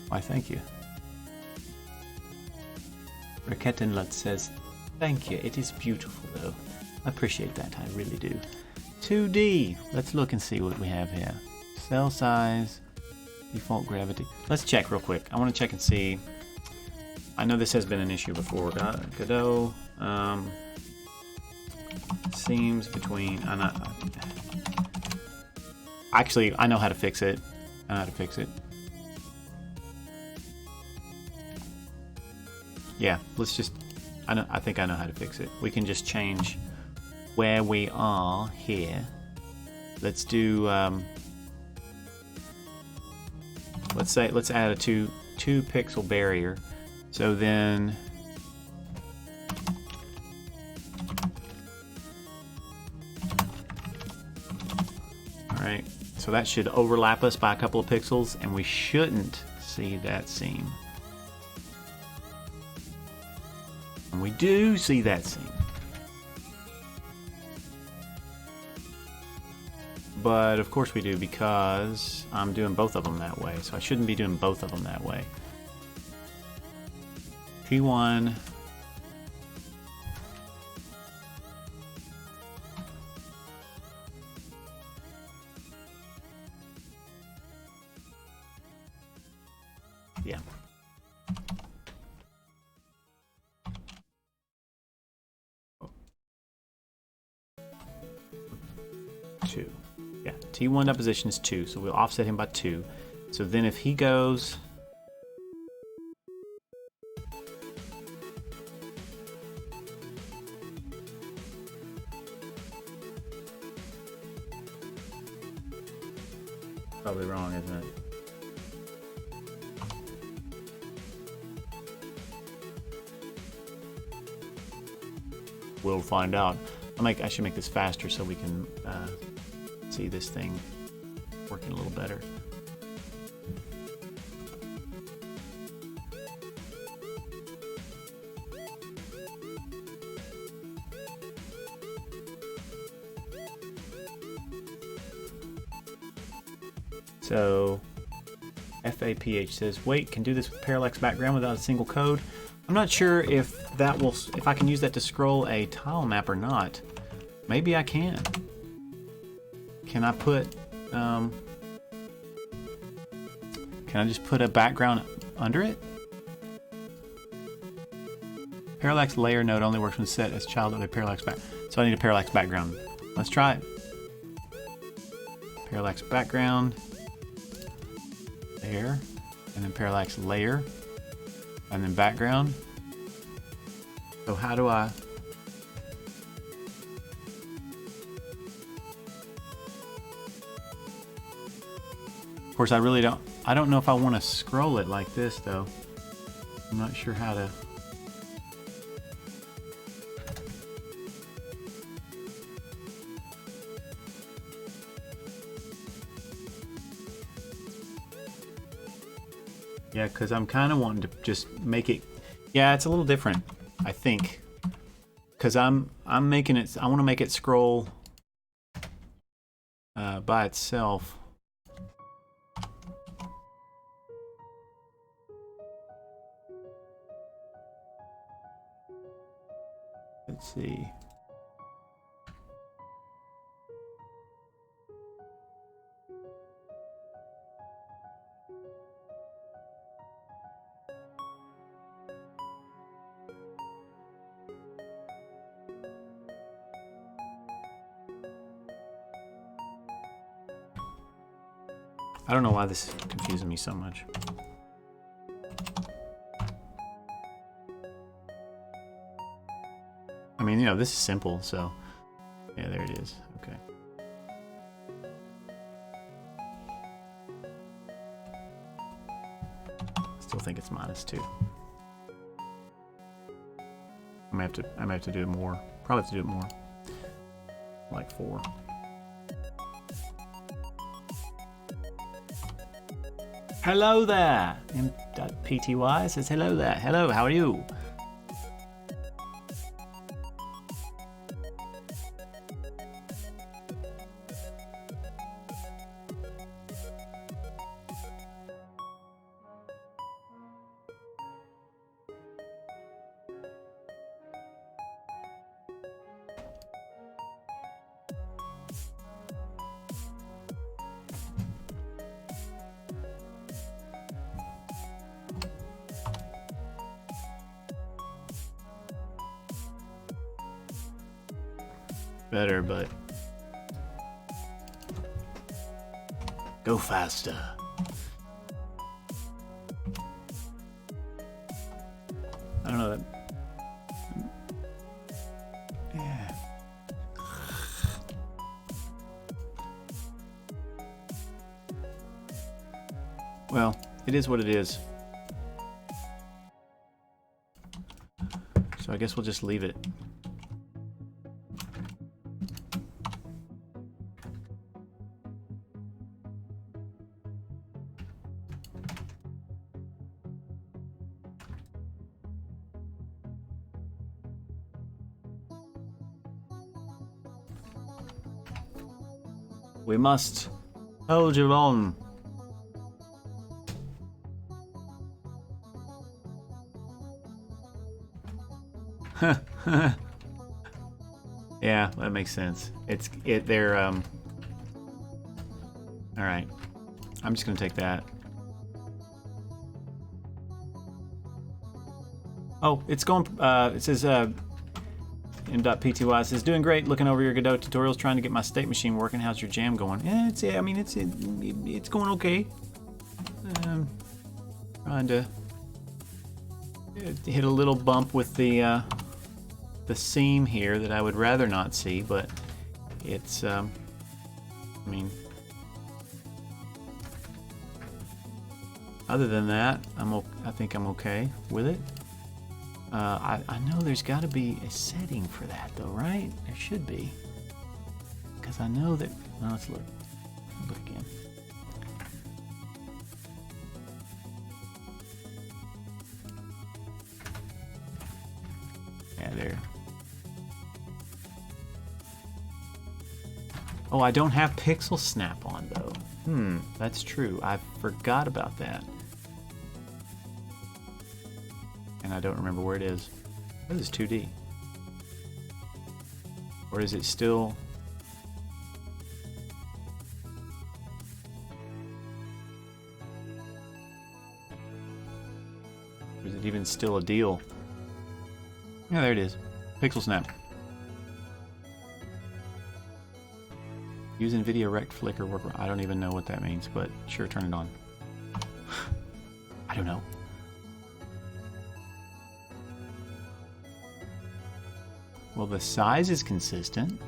Why, thank you. Rakettenlut says, thank you, it is beautiful though. I appreciate that, I really do. 2D, let's look and see what we have here. Cell size, default gravity. Let's check real quick. I want to check and see. I know this has been an issue before. Godot, seams between, actually, I know how to fix it. Yeah, let's just, I think I know how to fix it. We can just change where we are here. Let's do, let's add a two pixel barrier. So then, all right, so that should overlap us by a couple of pixels and we shouldn't see that seam. And we do see that seam. But of course we do, because I'm doing both of them that way. So I shouldn't be doing both of them that way. P1. Yeah. Two. Yeah. T1 deposition is 2, so we'll offset him by 2. So then if he goes... Probably wrong, isn't it? We'll find out. I should make this faster so we can see this thing working a little better. So FAPH says, wait, can do this with parallax background without a single code. I'm not sure if that will, if I can use that to scroll a tile map or not. Maybe I can. Can I put, can I just put a background under it? Parallax layer node only works when set as child of a parallax back. So I need a parallax background. Let's try it. Parallax background. There. And then parallax layer. And then background. So how do I... Of course, I don't know if I want to scroll it like this, though. I'm not sure how to... Yeah, because I'm kind of wanting to just make it... Yeah, it's a little different, I think. Because I'm making it... I want to make it scroll by itself. Let's see. I don't know why this is confusing me so much. I mean, you know, this is simple, so... Yeah, there it is. Okay. Still think it's -2. I might have to do it more. Probably have to do it more. Like 4. Hello there! M.PTY says hello there. Hello, how are you? Better, but go faster. I don't know that. Yeah. Well, it is what it is. So I guess we'll just leave it. We must hold you on. Yeah, that makes sense. They're all right. I'm just gonna take that. Oh, it's going. It says M.PTY says, doing great, looking over your Godot tutorials, trying to get my state machine working. How's your jam going? It's going okay. Trying to hit a little bump with the seam here that I would rather not see, but it's other than that, I think I'm okay with it. I know there's got to be a setting for that though, right? There should be, because I know that. Well, let's look again. Yeah, there. Oh, I don't have pixel snap on though. That's true. I forgot about that. And I don't remember where it is. What is 2D? Or is it still... Or is it even still a deal? Yeah, there it is. Pixel snap. Use NVIDIA Rect Flicker work. I don't even know what that means, but sure, turn it on. I don't know. Well, the size is consistent.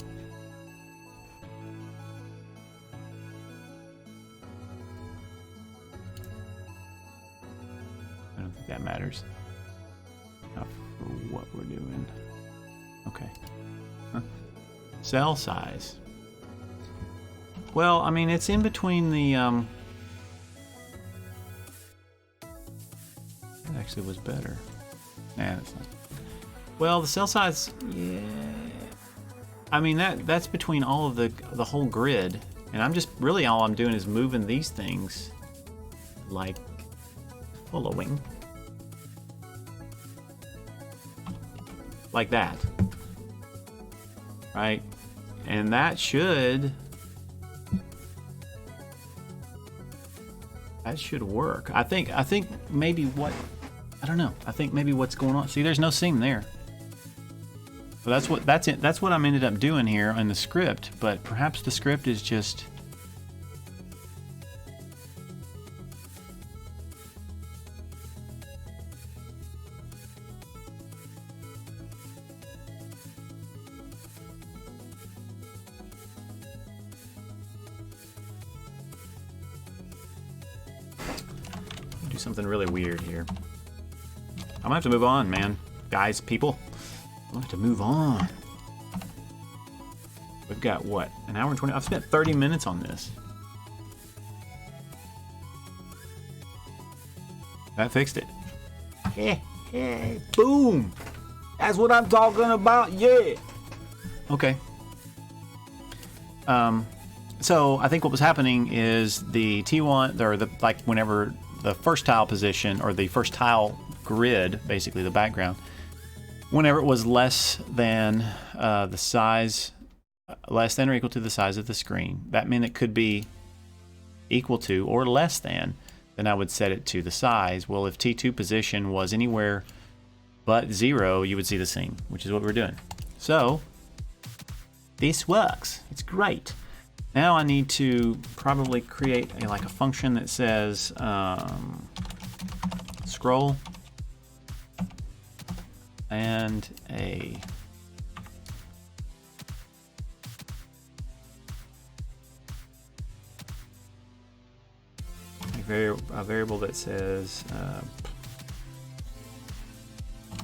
I don't think that matters. Not for what we're doing. Okay. Huh. Cell size. Well, I mean, it's in between the, That actually was better. Nah, that's not. Well, the cell size, yeah. I mean, that's between all of the whole grid. And I'm just, really all I'm doing is moving these things like following. Like that. Right? And that should work. I think maybe what, I don't know. I think maybe what's going on. See, there's no seam there. So that's what I'm ended up doing here in the script, but perhaps the script is just do something really weird here. I'm gonna have to move on, man. Guys, people. I'm gonna have to move on. We've got what? An hour and 20? I've spent 30 minutes on this. That fixed it. Yeah, boom! That's what I'm talking about, yeah! Okay. So I think what was happening is the T1, or the, like whenever the first tile position, or the first tile grid, basically the background, whenever it was less than the size, less than or equal to the size of the screen, that meant it could be equal to or less than, then I would set it to the size. Well, if T2 position was anywhere but 0, you would see the seam, which is what we're doing. So this works. It's great. Now I need to probably create a function that says scroll and a variable that says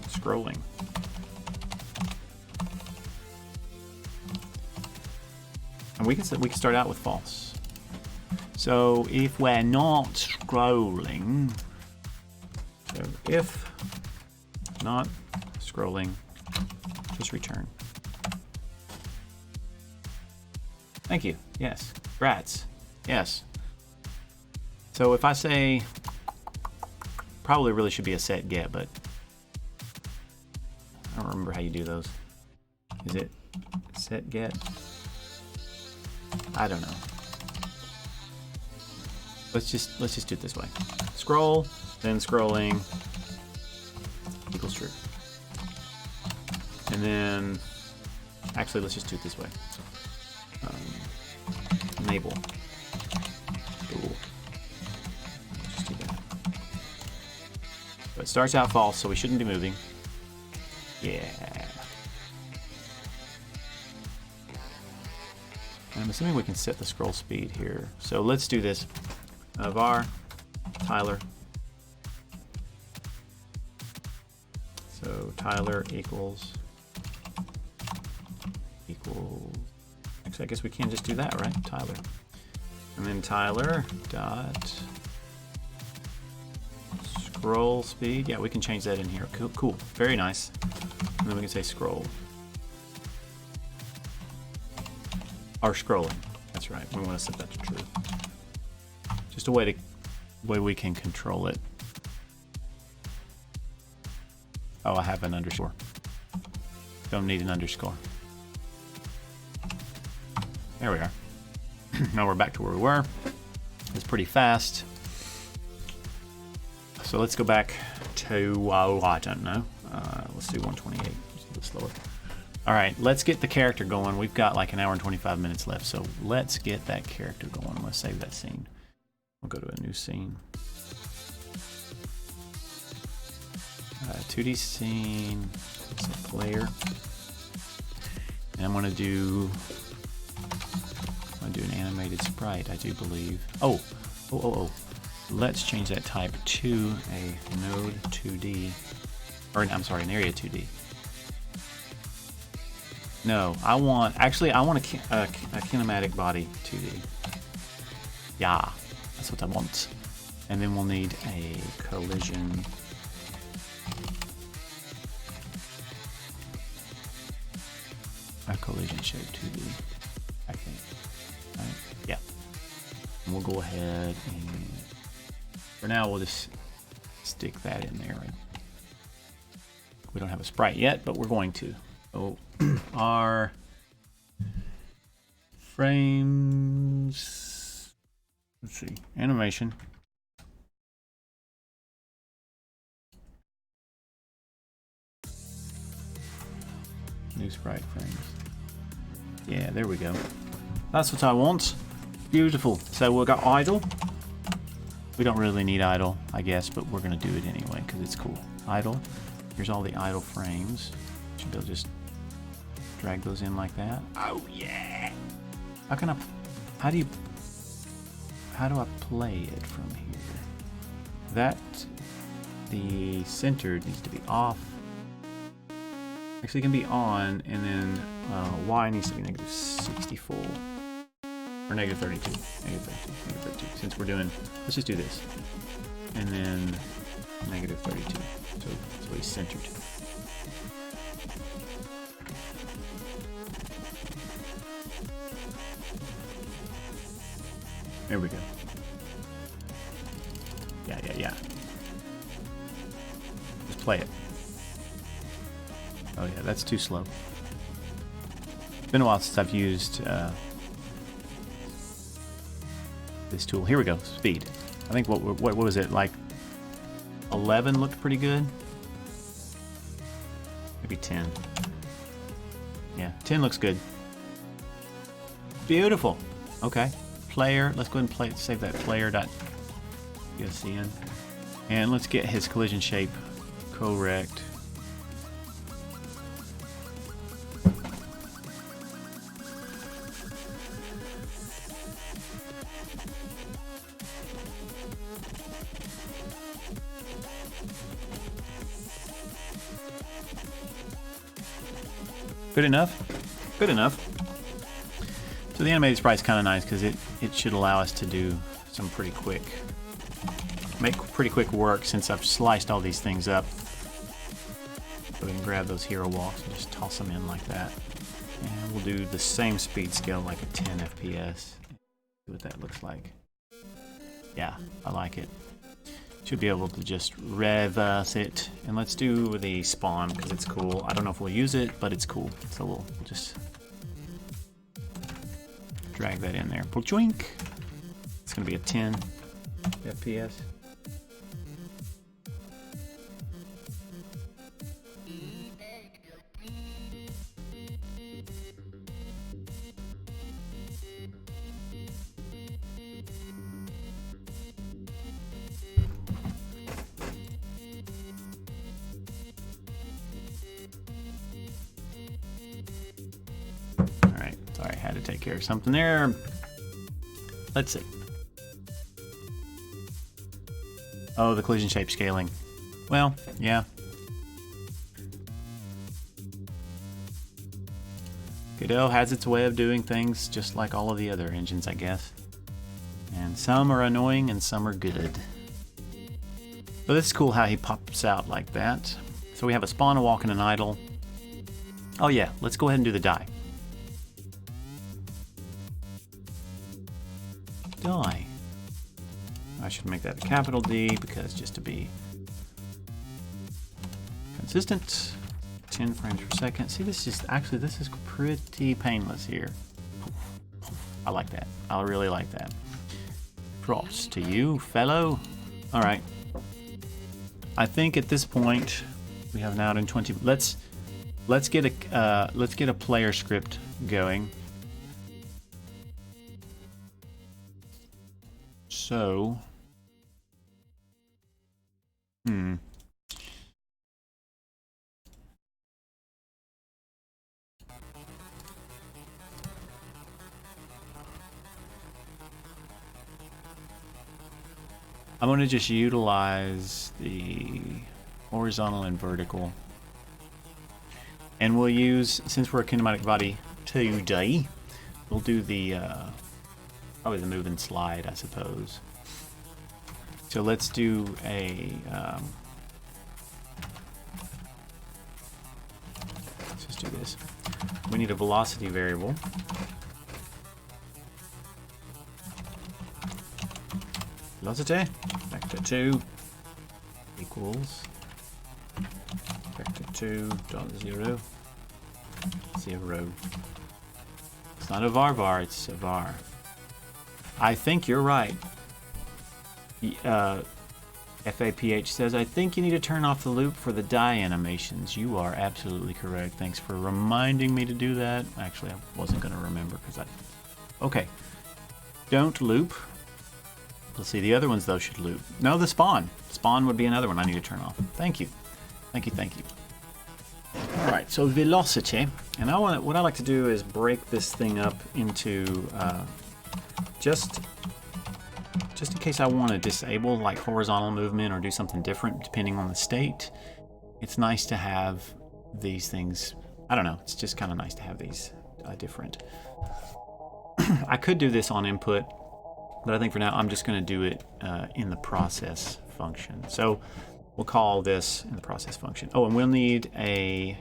scrolling. And we can start out with false. So if we're not scrolling, so if not scrolling, just return. Thank you. Yes. Grats. Yes. So if I say, probably really should be a set get, but I don't remember how you do those. Is it set get? I don't know. Let's just do it this way. Scroll, then scrolling equals true. And then Actually, let's just do it this way. Enable. Cool. Just do that. So it starts out false, so we shouldn't be moving. Yeah. And I'm assuming we can set the scroll speed here. So let's do this. Var, Tyler. So Tyler equals. Actually, I guess we can just do that, right? Tyler. And then Tyler dot scroll speed. Yeah, we can change that in here. Cool, cool. Very nice. And then we can say scroll. Or scrolling. That's right. We want to set that to true. Just a way we can control it. Oh, I have an underscore. Don't need an underscore. There we are. Now we're back to where we were. It's pretty fast. So let's go back to, I don't know. Let's do 128. Just a little slower. All right, let's get the character going. We've got like an hour and 25 minutes left. So let's get that character going. Let's save that scene. We'll go to a new scene. 2D scene. It's a player. And I'm going to do an animated sprite, I do believe. Oh. Let's change that type to a node 2D. Or, I'm sorry, an area 2D. No, I want a kinematic body 2D. Yeah, that's what I want. And then we'll need a collision. A collision shape 2D. I think. Right? Yeah. And we'll go ahead and for now we'll just stick that in there. We don't have a sprite yet, but we're going to. So our frames, let's see, animation. New sprite frames. Yeah, there we go. That's what I want. Beautiful. So we've got idle. We don't really need idle, I guess, but we're going to do it anyway because it's cool. Idle. Here's all the idle frames. Should be able to just drag those in like that. Oh yeah. How do I play it from here? The center needs to be off. Actually, it can be on, and then Y needs to be negative 64. Or negative 32. Negative 32. Since we're doing, let's just do this. And then negative 32. So he's centered. There we go. Yeah. Just play it. Oh yeah, that's too slow. It's been a while since I've used this tool. Here we go, speed. I think what was it, like 11 looked pretty good? Maybe 10. Yeah, 10 looks good. Beautiful. Okay, player, let's go ahead and play it, save that player.pscn. And let's get his collision shape correct. Good enough? Good enough. So the animated sprite's kind of nice because it should allow us to do some make pretty quick work since I've sliced all these things up. So we can grab those hero walks and just toss them in like that. And we'll do the same speed scale, like a 10 FPS. See what that looks like. Yeah, I like it. Should be able to just reverse it. And let's do the spawn because it's cool. I don't know if we'll use it, but it's cool. So we'll just drag that in there. Joink. It's going to be a 10 FPS. had to take care of something there. Let's see. Oh, the collision shape scaling. Well, yeah. Godot has its way of doing things just like all of the other engines, I guess. And some are annoying and some are good. But it's cool how he pops out like that. So we have a spawn, a walk, and an idle. Oh yeah, let's go ahead and do the die. Die. I should make that a capital D because just to be consistent. 10 frames per second. See, this is pretty painless here. I like that. I really like that. Props to you, fellow. All right. I think at this point we have an out in 20. Let's get a player script going. So, I'm going to just utilize the horizontal and vertical. And we'll use, since we're a kinematic body today, we'll do the, probably the move and slide, I suppose. So let's do a, let's just do this. We need a velocity variable. Velocity, vector 2 equals vector 2 dot 0, 0. It's not a var, it's a var. I think you're right. FAPH says, I think you need to turn off the loop for the die animations. You are absolutely correct. Thanks for reminding me to do that. Actually, I wasn't going to remember because I... Okay. Don't loop. Let's see, the other ones, though, should loop. No, the spawn. Spawn would be another one I need to turn off. Thank you. Thank you, thank you. All right, so velocity. And what I like to do is break this thing up into just in case I want to disable like horizontal movement or do something different depending on the state. It's nice to have these things. I don't know. It's just kind of nice to have these different. I could do this on input, but I think for now I'm just going to do it in the process function. So we'll call this in the process function. Oh, and we'll need a,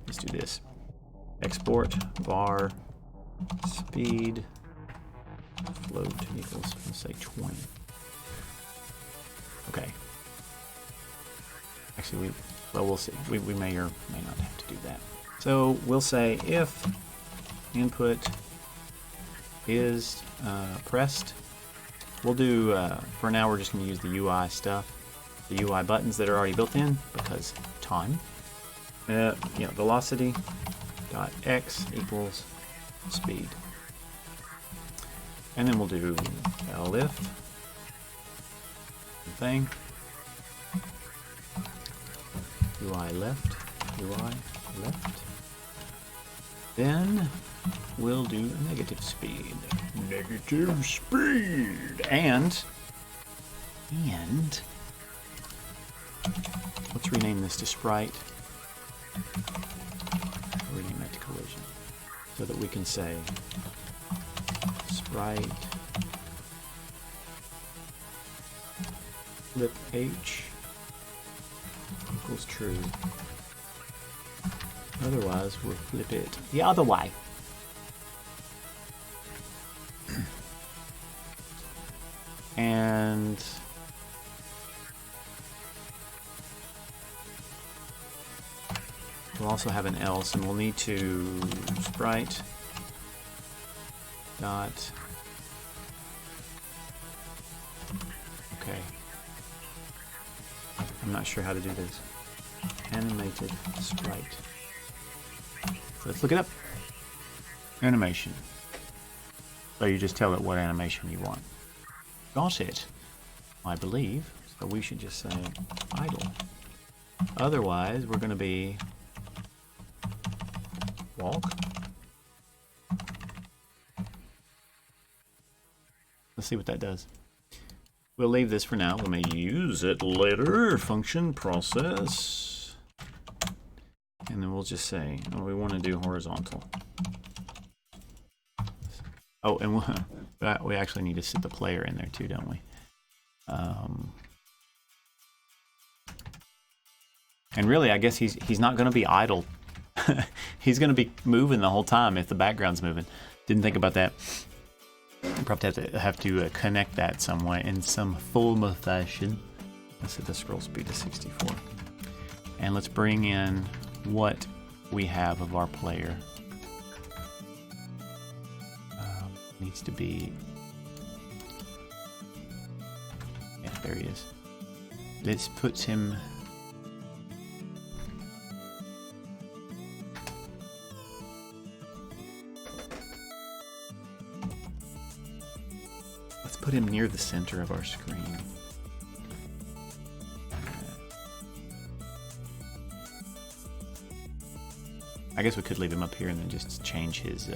let's do this. Export var speed float equals, let's say 20. Okay. Actually, we'll see. We may or may not have to do that. So we'll say if input is pressed, we'll do, for now we're just going to use the UI stuff, the UI buttons that are already built in because time. Velocity dot x equals speed. And then we'll do lift thing. UI left. Then we'll do negative speed. Negative speed. And let's rename this to sprite. Rename that to collision so that we can say sprite flip h equals true. Otherwise, we'll flip it the other way. And we'll also have an else, and we'll need to sprite dot. Okay. I'm not sure how to do this. Animated sprite. So let's look it up. Animation. So you just tell it what animation you want. Got it, I believe. So we should just say idle. Otherwise, we're going to be walk. Let's see what that does. We'll leave this for now. We may use it later. Function process. And then we'll just say, oh, we want to do horizontal. Oh, and we actually need to set the player in there too, don't we? And really, I guess he's not going to be idle. He's going to be moving the whole time if the background's moving. Didn't think about that. Probably have to connect that some way in some form of fashion. Let's set the scroll speed to 64. And let's bring in what we have of our player. Needs to be... Yeah, there he is. Let's put him... Let's put him near the center of our screen. I guess we could leave him up here and then just change his...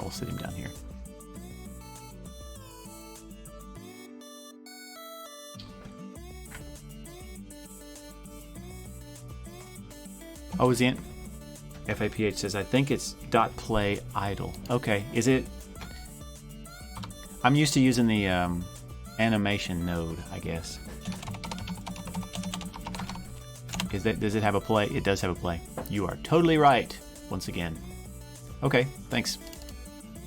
We'll sit him down here. Oh, is it? FAPH says, I think it's .play idle. Okay, is it? I'm used to using the animation node, I guess. Does it have a play? It does have a play. You are totally right, once again. Okay, thanks.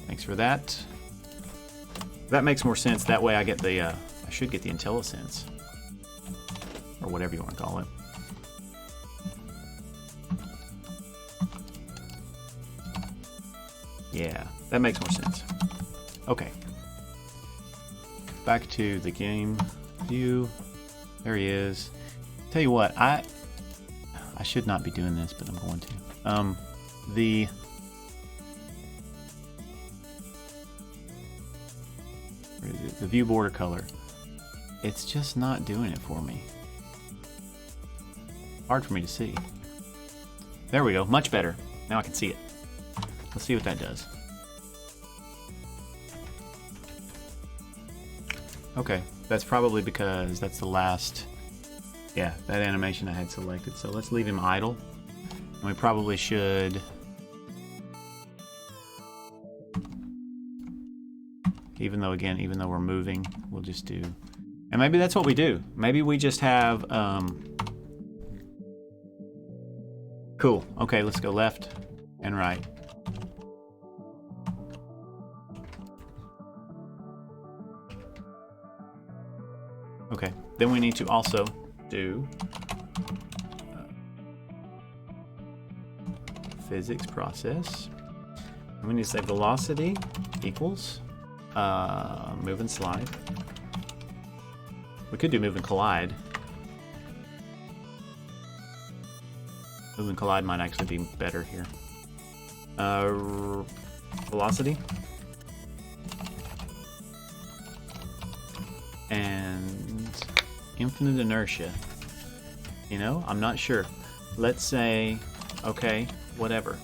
Thanks for that. That makes more sense. That way I get the, I should get the IntelliSense. Or whatever you want to call it. Yeah, that makes more sense. Okay. Back to the game view. There he is. Tell you what, I should not be doing this, but I'm going to. The view border color, it's just not doing it for me. Hard for me to see. There we go, much better. Now I can see it. Let's see what that does. Okay, that's probably because that's the last, yeah, that animation I had selected. So let's leave him idle. And we probably should, even though we're moving, we'll just do, and maybe that's what we do. Maybe we just have, cool. Okay, let's go left and right. Okay, then we need to also do physics process. And we need to say velocity equals move and slide. We could do move and collide. Move and collide might actually be better here. Velocity. And infinite inertia. You know, I'm not sure. Let's say, okay, whatever.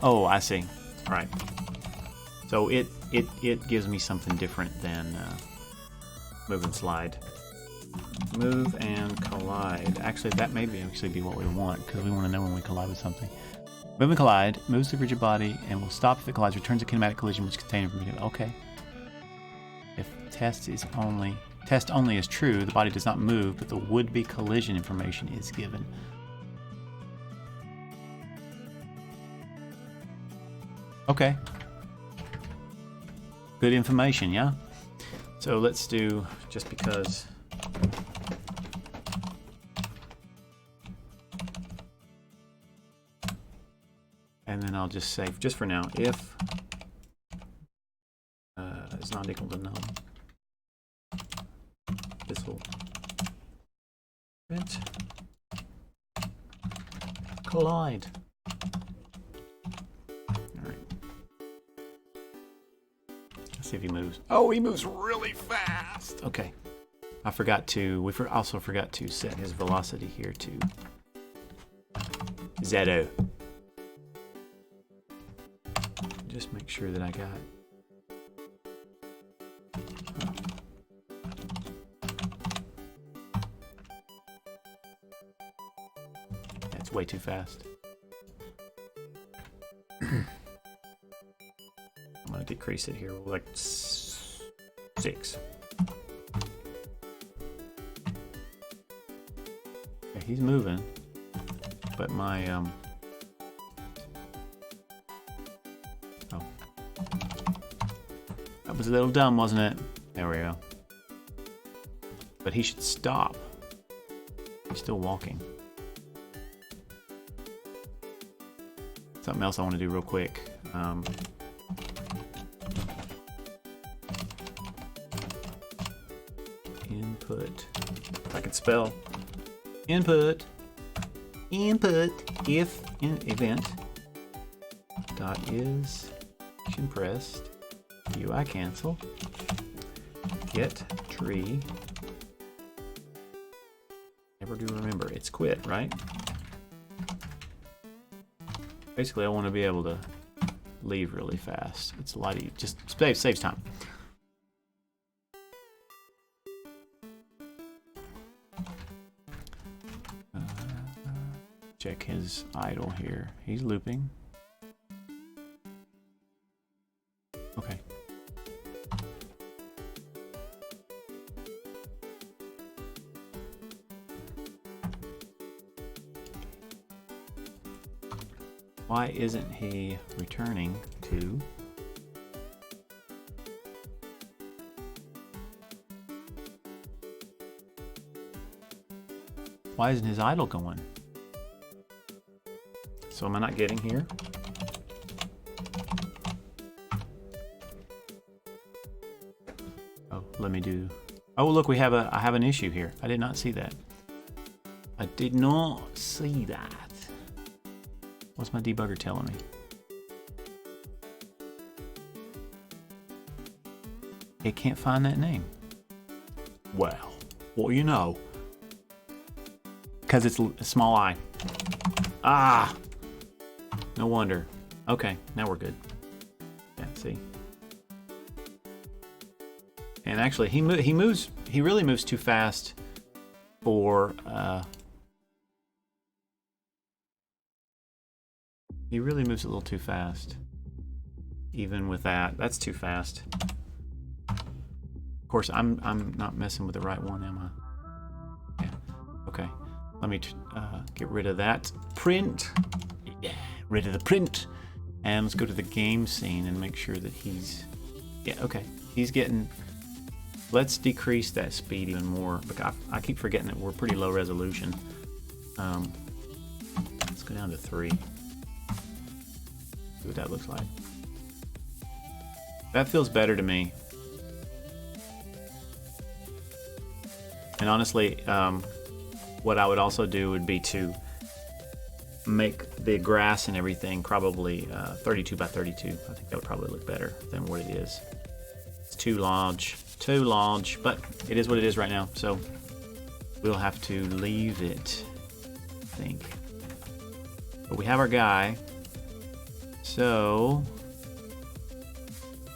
Oh, I see. All right. So it gives me something different than move and slide. Move and collide. Actually, that may be what we want, because we want to know when we collide with something. Move and collide moves the rigid body and will stop if it collides. Returns a kinematic collision which contains information. Okay. If test only is true, the body does not move, but the would-be collision information is given. Okay. Good information, yeah? So let's do, just because. And then I'll just say, just for now, if is not equal to null, this will print collide. see if he moves. Oh, he moves really fast. Okay. I forgot to, also forgot to set his velocity here to 0. Just make sure that I got That's way too fast. I'm gonna decrease it here, like 6. Okay, he's moving, but my oh, that was a little dumb, wasn't it? There we go. But he should stop. He's still walking. Something else I want to do real quick. Input. If I can spell. Input. If in event dot is action pressed. UI cancel. Get tree. Never do remember. It's quit, right? Basically, I want to be able to leave really fast. It's a lot easier. Just saves time. Check his idle here. He's looping. Okay. Why isn't he returning to? Why isn't his idle going? So am I not getting here? Oh, let me do. Oh, look, I have an issue here. I did not see that. I did not see that. What's my debugger telling me? It can't find that name. Well, you know. Because it's a small I. Ah! No wonder. Okay, now we're good. Yeah, see? And actually, he really moves too fast for, he really moves a little too fast. Even with that, that's too fast. Of course, I'm not messing with the right one, am I? Yeah. Okay. Let me get rid of that print. Yeah, rid of the print. And let's go to the game scene and make sure that he's. Yeah. Okay. He's getting. Let's decrease that speed even more because I keep forgetting that we're pretty low resolution. Let's go down to 3. See what that looks like. That feels better to me. And honestly, what I would also do would be to make the grass and everything probably 32 by 32. I think that would probably look better than what it is. It's too large, but it is what it is right now. So we'll have to leave it, I think. But we have our guy. So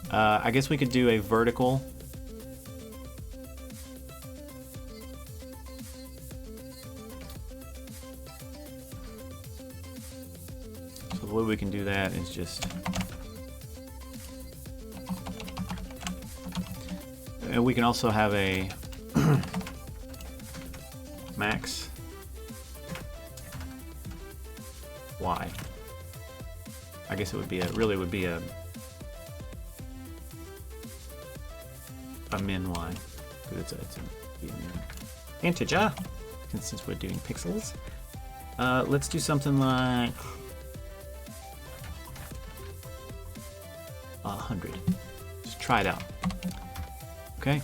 I guess we could do a vertical. So the way we can do that is just, and we can also have a max Y. I guess it would be really would be a min Y. It's a integer since we're doing pixels. Let's do something like 100. Just try it out. Okay.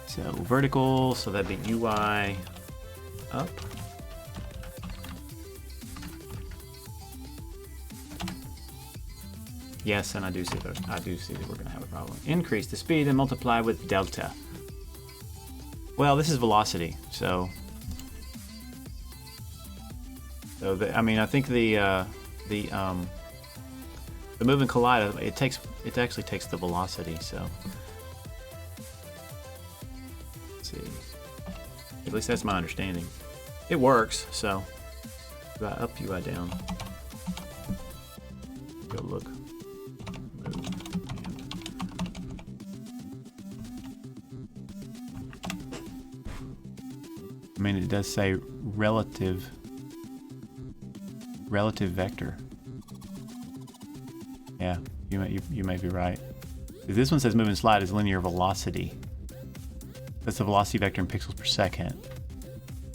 So vertical, so that'd be UI up. Yes, and I do see those. I do see that we're going to have a problem. Increase the speed and multiply with delta. Well, this is velocity, so I mean, I think the move and collide, it actually takes the velocity. So let's see. At least that's my understanding. It works. So UI up, UI down. Go look. I mean, it does say relative vector. Yeah, you may be right. This one says move and slide is linear velocity. That's the velocity vector in pixels per second.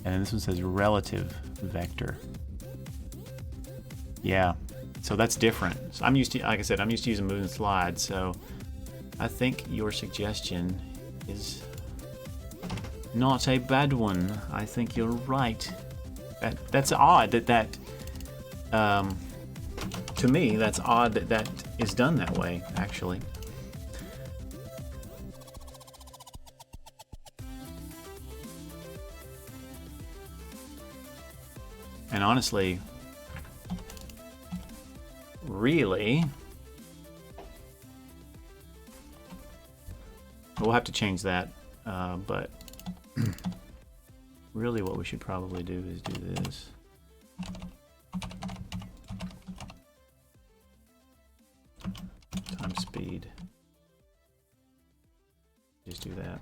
And then this one says relative vector. Yeah, so that's different. So I'm used to, like I said, I'm used to using move and slide. So I think your suggestion is not a bad one. I think you're right. That's odd that to me, that's odd that is done that way, actually. And honestly, really, we'll have to change that, but really what we should probably do is do this. Times speed. Just do that.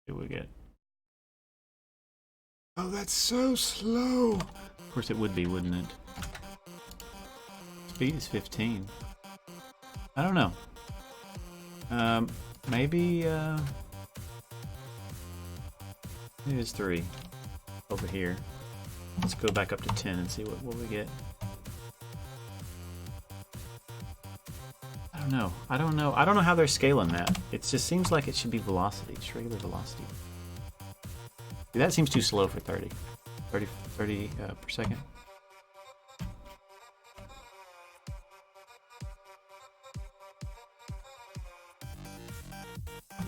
See what we get. Oh, that's so slow. Of course it would be, wouldn't it? Speed is 15. I don't know. Maybe it's 3 over here. Let's go back up to 10 and see what we get. I don't know. I don't know how they're scaling that. It just seems like it should be velocity, just regular velocity. See, that seems too slow for 30 per second.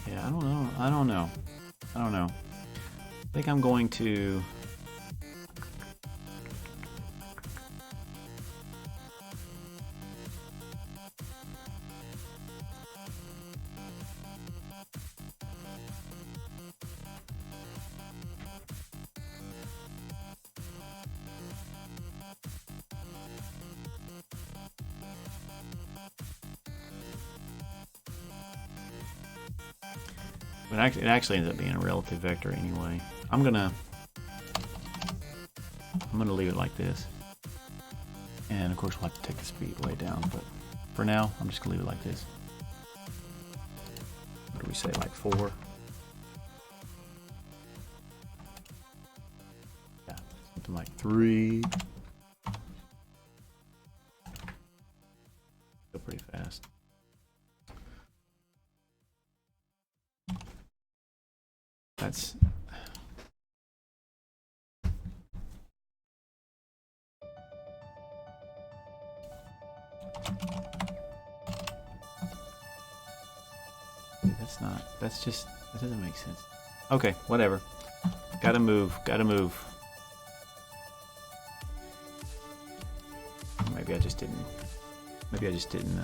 Yeah, I don't know. I think I'm going to But it actually ends up being a relative vector anyway. I'm gonna leave it like this. And of course we'll have to take the speed way down, but for now I'm just gonna leave it like this. What do we say, like 4? Yeah, something like 3. Go pretty fast. That's that doesn't make sense. Okay, whatever. Gotta move. Maybe I just didn't. No.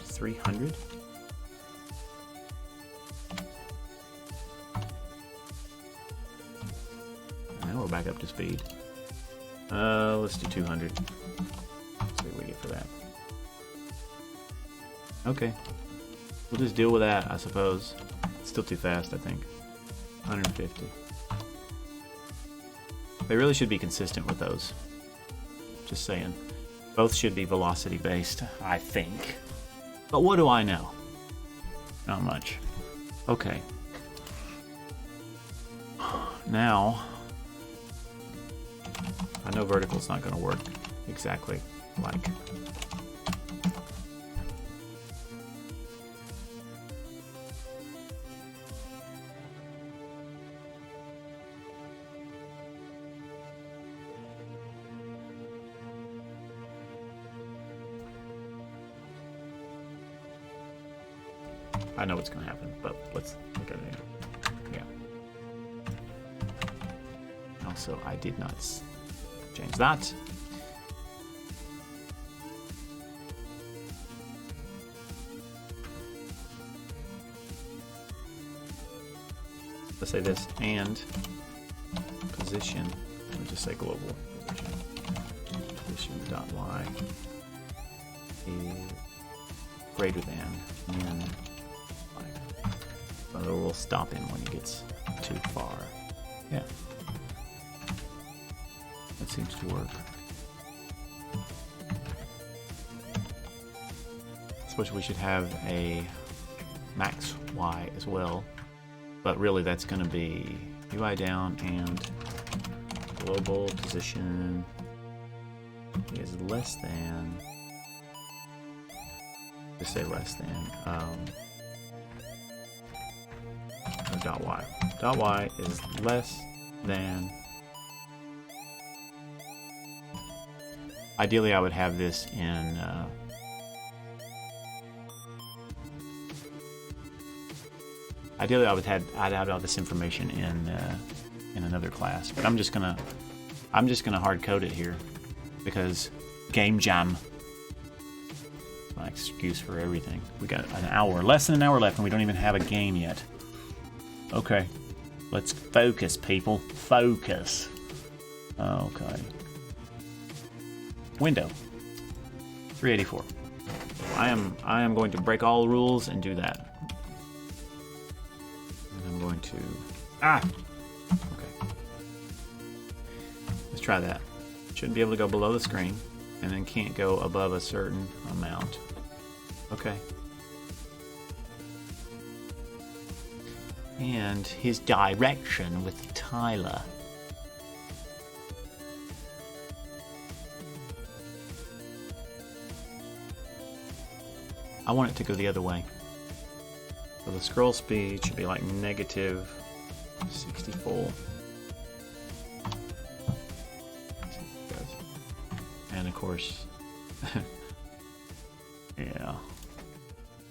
300. Now we're back up to speed. Let's do 200. Let's see what we get for that. Okay. We'll just deal with that, I suppose. It's still too fast, I think. 150. They really should be consistent with those. Just saying. Both should be velocity based, I think. But what do I know? Not much. Okay. Now, I know vertical's not going to work exactly like. I know what's going to happen, but let's look at it anyway. Yeah. Also, I did not change that. Let's say this and position. Let me just say global position. Position dot y is greater than min. So we'll stop him when he gets too far. Yeah. That seems to work. I suppose we should have a max y as well. But really that's going to be UI down and global position is less than, just say less than, or dot y. Dot y is less than, ideally I would have this in, ideally, I'd have all this information in another class, but I'm just gonna hard code it here because Game Jam. It's my excuse for everything. We got an hour, less than an hour left, and we don't even have a game yet. Okay, let's focus, people. Focus. Okay. Window. 384. I am going to break all rules and do that. To okay, let's try that. Shouldn't be able to go below the screen, and then can't go above a certain amount. Okay. And his direction with Tyler. I want it to go the other way. So the scroll speed should be like negative 64. And of course, yeah,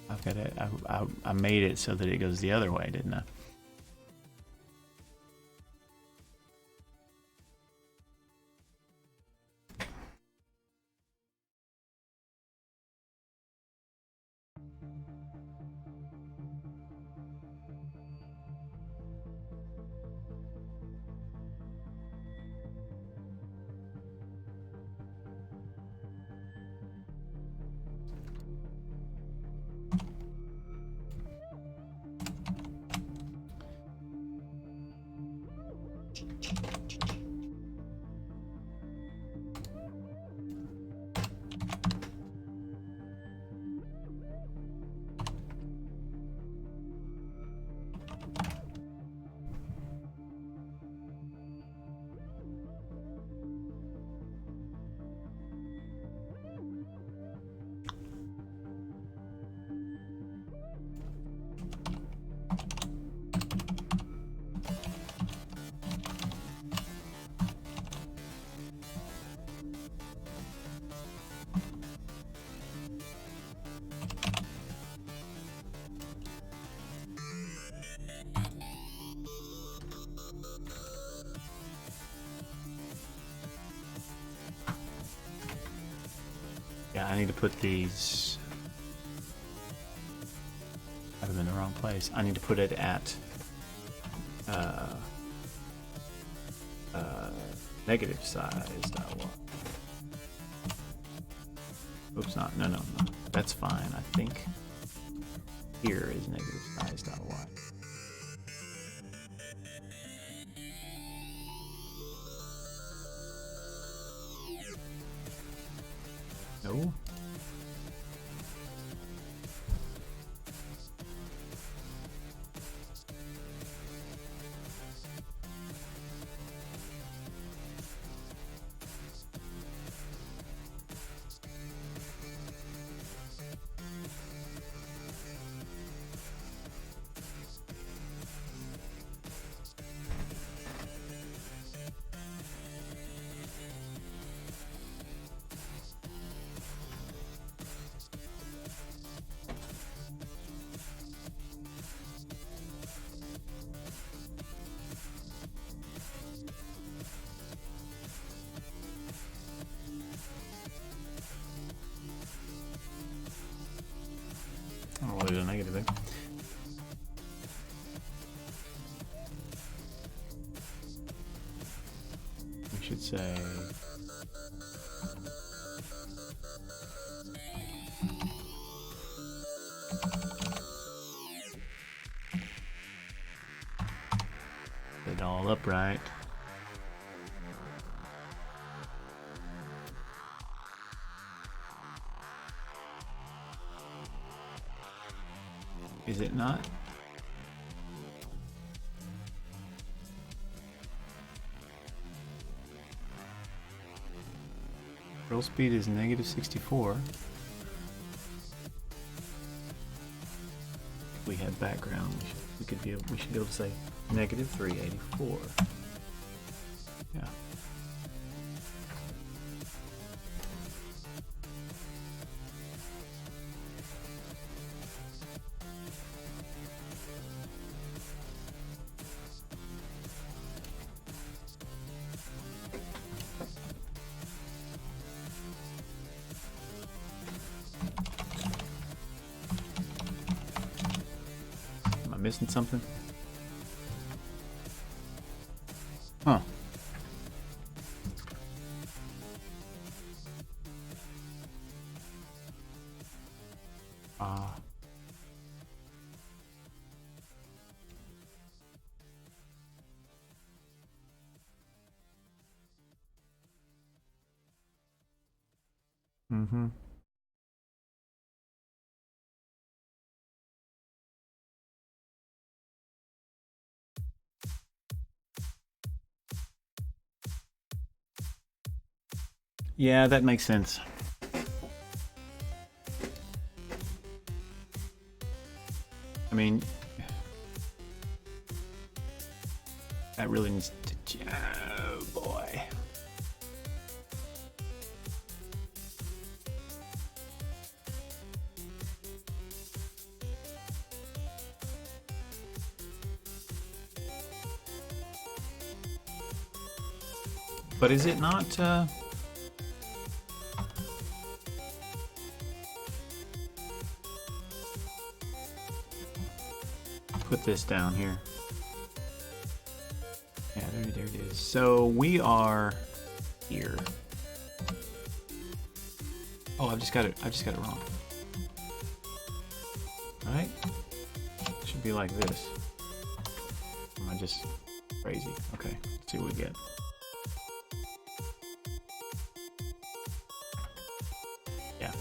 I've got it. I made it so that it goes the other way, didn't I? Yeah, I need to put these. I have them in the wrong place. I need to put it at negative size. Oops, not. No. That's fine. I think here is negative size dot y. No. I don't know what is a negative there. We should say it all upright. Is it not? Roll speed is negative 64. If we had background, we should be able to say negative 384. Yeah. Am I missing something? Huh. Mm-hmm. Yeah, that makes sense. I mean, that really needs to. Oh boy. But is it not? Put this down here. Yeah, there it is. So we are here. Oh, I've just got it wrong. Right? Should be like this. Am I just crazy? Okay, let's see what we get. Yeah.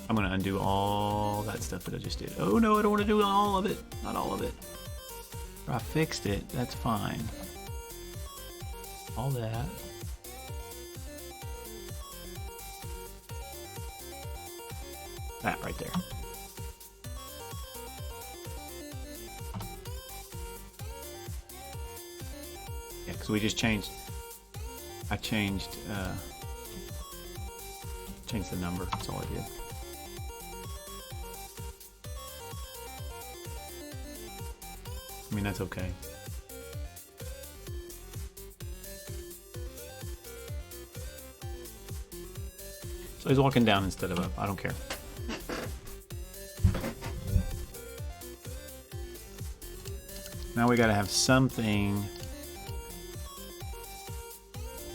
I'm gonna undo all that stuff that I just did. Oh no, I don't want to do all of it. Not all of it. I fixed it. That's fine. All that. That right there. Yeah, because we just changed. I changed the number. That's all I did. I mean, that's okay. So he's walking down instead of up. I don't care. Now we gotta have something.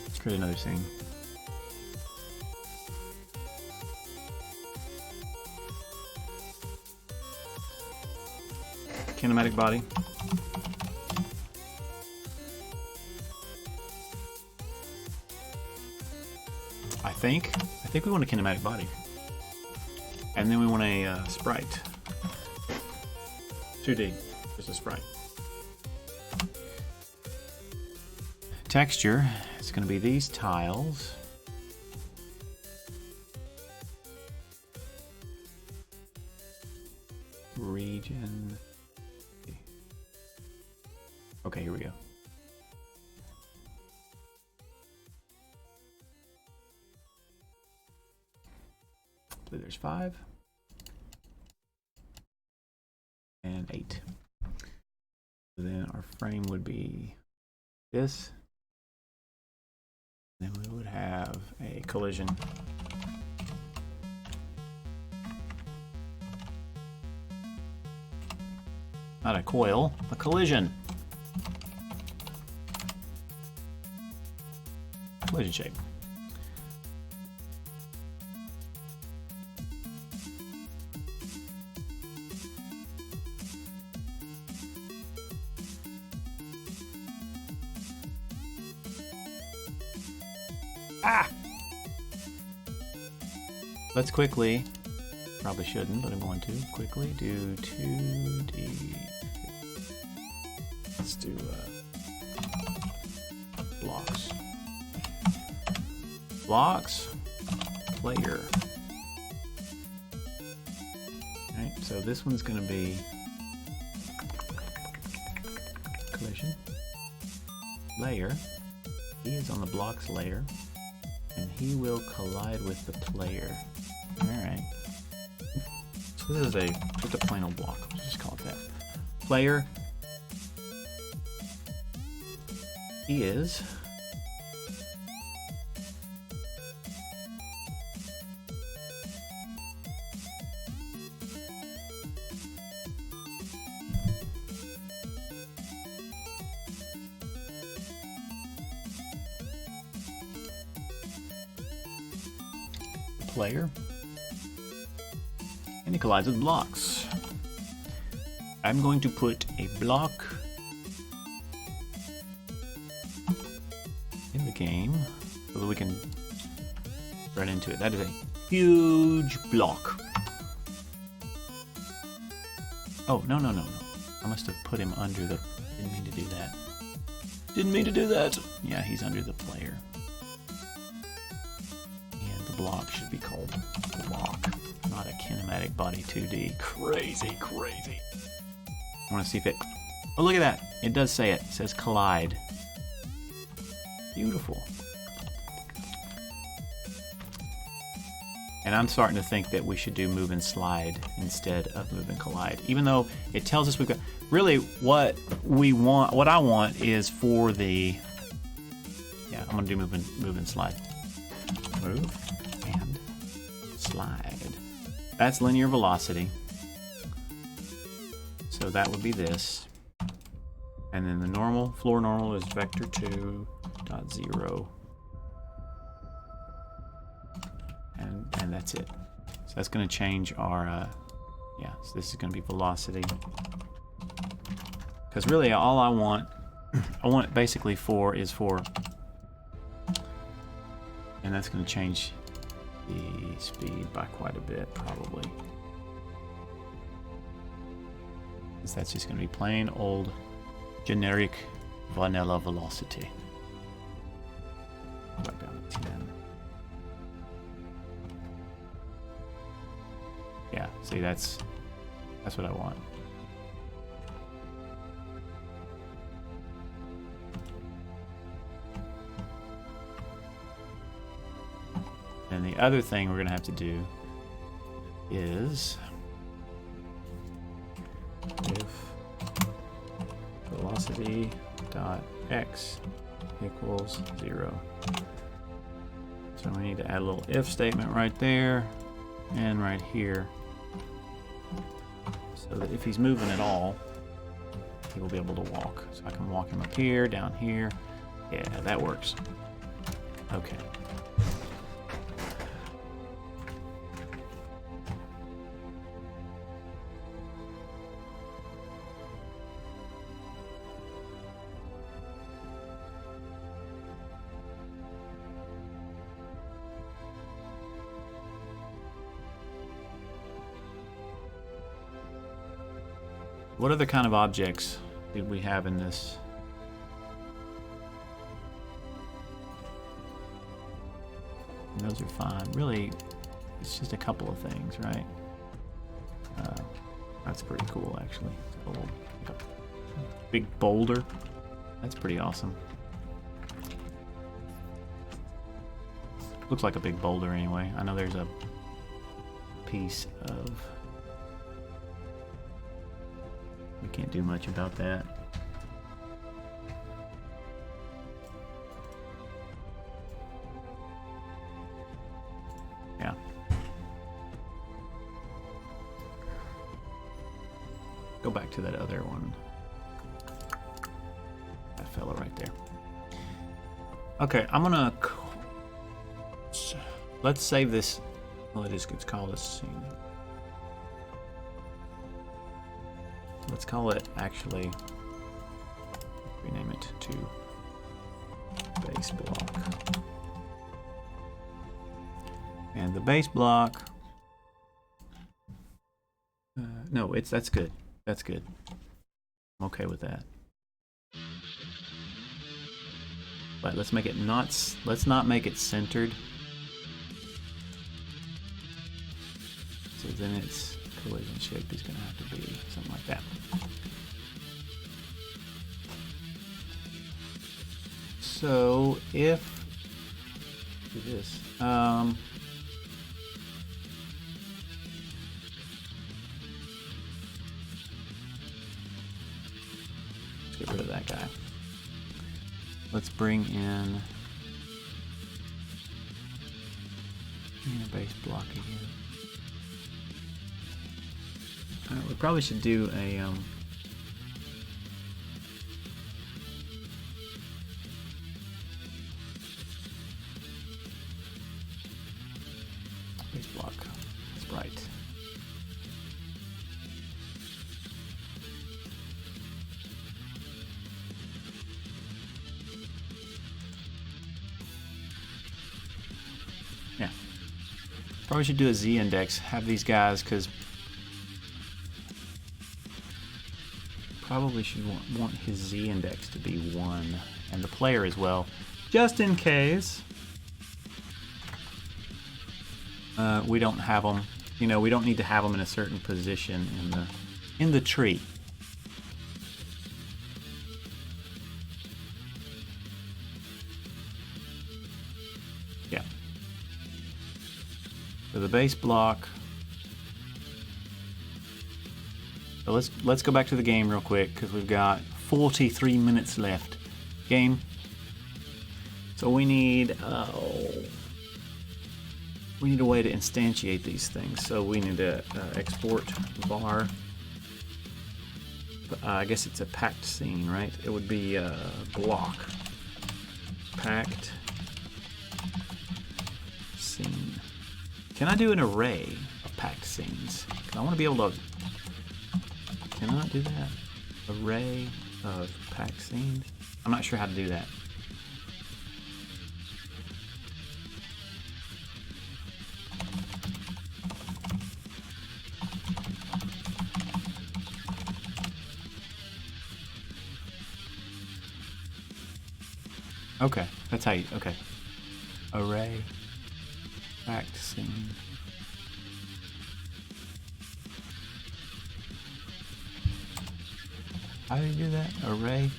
Let's create another scene. Kinematic body. I think we want a kinematic body. And then we want a sprite. 2D, just a sprite. Texture, it's going to be these tiles. Region. Okay, here we go. So there's 5. and 8. So then our frame would be this. Then we would have a collision. Not a coil, a collision. Collision shape. Ah! Let's quickly, probably shouldn't, but I'm going to quickly do 2D. Let's do blocks. Blocks, player. Alright, so this one's going to be collision. Layer. He is on the blocks layer. And he will collide with the player. Alright. So this is just a plain old block. Let's just call it that. Player. He is player, and he collides with blocks. I'm going to put a block in the game so that we can run into it. That is a huge block. Oh, no. I must have put him under the... Didn't mean to do that. Didn't mean to do that. Yeah, he's under the player. Block should be called block, not a kinematic body 2D. Crazy. I want to see if it... Oh, look at that. It does say it. It says collide. Beautiful. And I'm starting to think that we should do move and slide instead of move and collide. Even though it tells us we've got... Really, what I want is for the... Yeah, I'm going to do move and slide. Move. And slide. That's linear velocity. So that would be this. And then the floor normal is vector 2.0. And that's it. So that's going to change our, yeah, so this is going to be velocity. Because really all I want basically is for, and that's going to change the speed by quite a bit, probably. Because that's just going to be plain old generic vanilla velocity. Back down to 10. Yeah, see, that's what I want. And the other thing we're going to have to do is if velocity dot x equals 0. So we need to add a little if statement right there and right here, so that if he's moving at all, he will be able to walk. So I can walk him up here, down here. Yeah, that works. Okay. What other kind of objects did we have in this? And those are fine. Really, it's just a couple of things, right? That's pretty cool, actually. A little, like a big boulder. That's pretty awesome. Looks like a big boulder anyway. I know there's a piece of can't do much about that. Yeah. Go back to that other one. That fella right there. Okay, I'm gonna... Let's save this. Well, it's called a scene. Let's call it, actually, rename it to base block. And the base block, no, that's good. That's good. I'm okay with that. But let's make it not, let's not make it centered. So then its collision shape is going to have to be something like that. So if do this, let's get rid of that guy. Let's bring in a base block again. We probably should do a base block sprite. Yeah. Probably should do a Z index. Have these guys, because probably should want his Z index to be 1, and the player as well, just in case we don't have them. You know, we don't need to have them in a certain position in the tree. Yeah. So the base block. So let's go back to the game real quick, because we've got 43 minutes left. Game. So we need a way to instantiate these things. So we need to export var. I guess it's a packed scene, right? It would be block packed scene. Can I do an array of packed scenes? 'Cause I want to be able to. Can I do that? Array of packed scenes? I'm not sure how to do that. Okay, that's how you, okay. Array, packed scene. How do you do that? Array.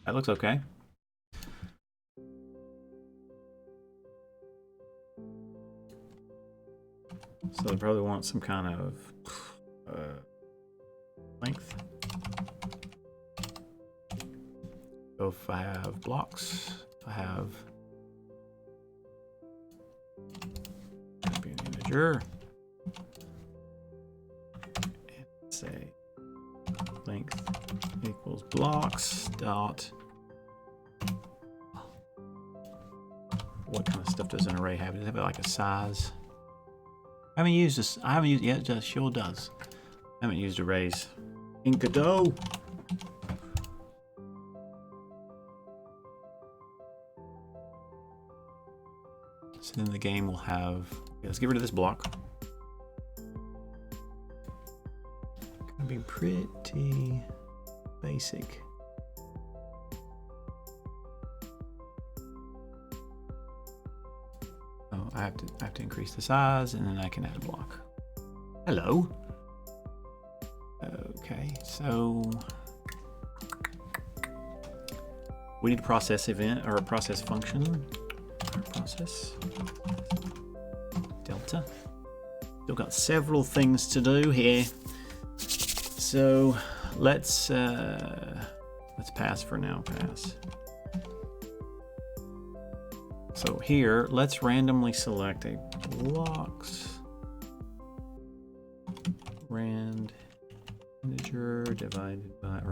That looks okay. So I probably want some kind of length. So if I have blocks, if I have be an integer, and say length equals blocks dot. What kind of stuff does an array have? Does it have like a size? I haven't used this. I haven't used. Yeah, it does, sure does. I haven't used arrays in Godot. So then the game will have. Yeah, let's get rid of this block. Gonna be pretty basic. Oh, I have to increase the size, and then I can add a block. Hello. Okay, so We need a process event or a process function. Process delta. Still got several things to do here. So let's pass for now. Pass. So here, let's randomly select a blocks rand integer divided by or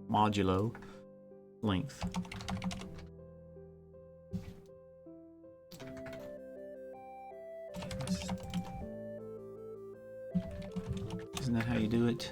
modulo length. Isn't that how you do it?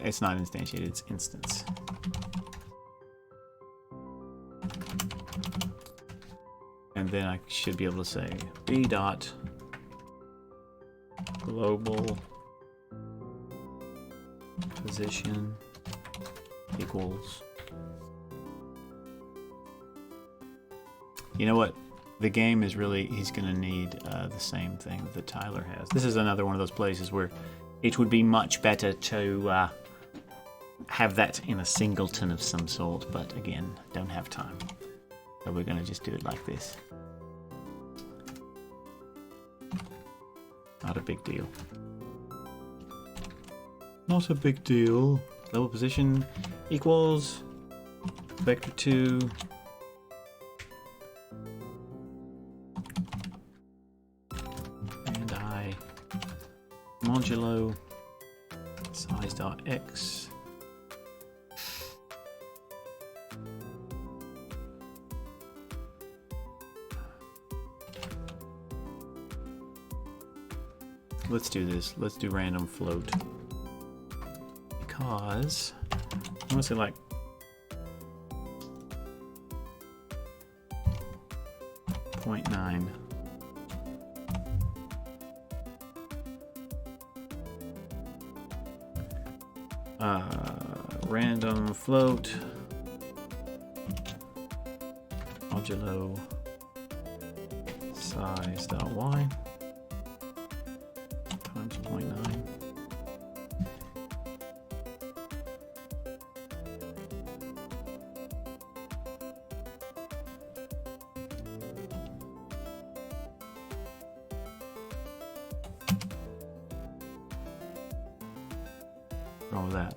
It's not instantiated, it's instance. And then I should be able to say b dot global position equals. You know what? The game is really, he's going to need the same thing that Tyler has. This is another one of those places where it would be much better to have that in a singleton of some sort, but again, don't have time. So we're going to just do it like this. Not a big deal. Not a big deal. Level position equals vector 2 and I modulo size.x let's do this. Let's do random float because I want to say like 0.9. Random float modulo size.y times 0.9. What's wrong with that?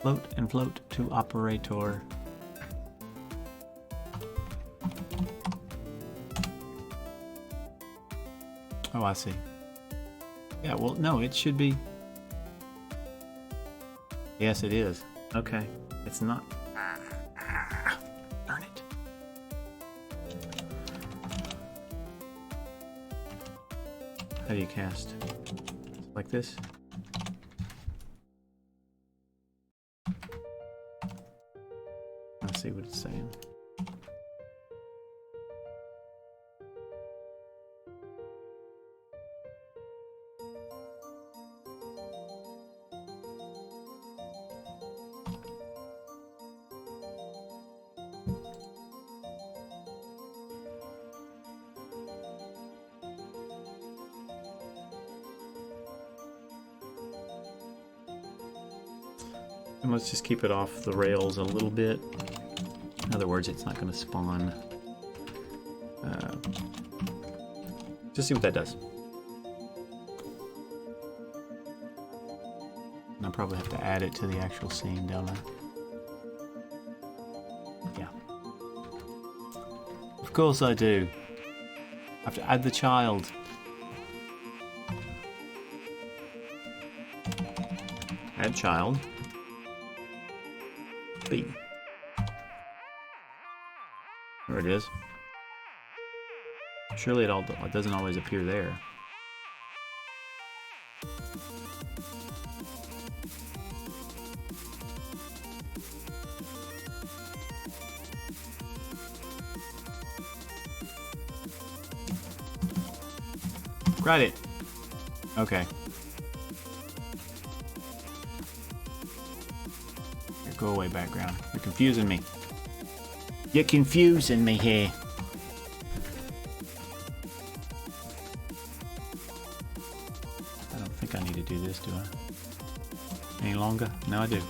Float and float to operator. Oh, I see. Yeah, well, no, it should be. Yes, it is. Okay. It's not. Darn it. How do you cast? Like this? Let's see what it's saying. And let's just keep it off the rails a little bit. In other words, it's not going to spawn. Just see what that does. And I'll probably have to add it to the actual scene, don't I? Yeah. Of course I do. I have to add the child. Add child. B. There it is. Surely it doesn't always appear there. Got it. Okay. Here, go away, background. You're confusing me. You're confusing me here. I don't think I need to do this, do I? Any longer? No, I do.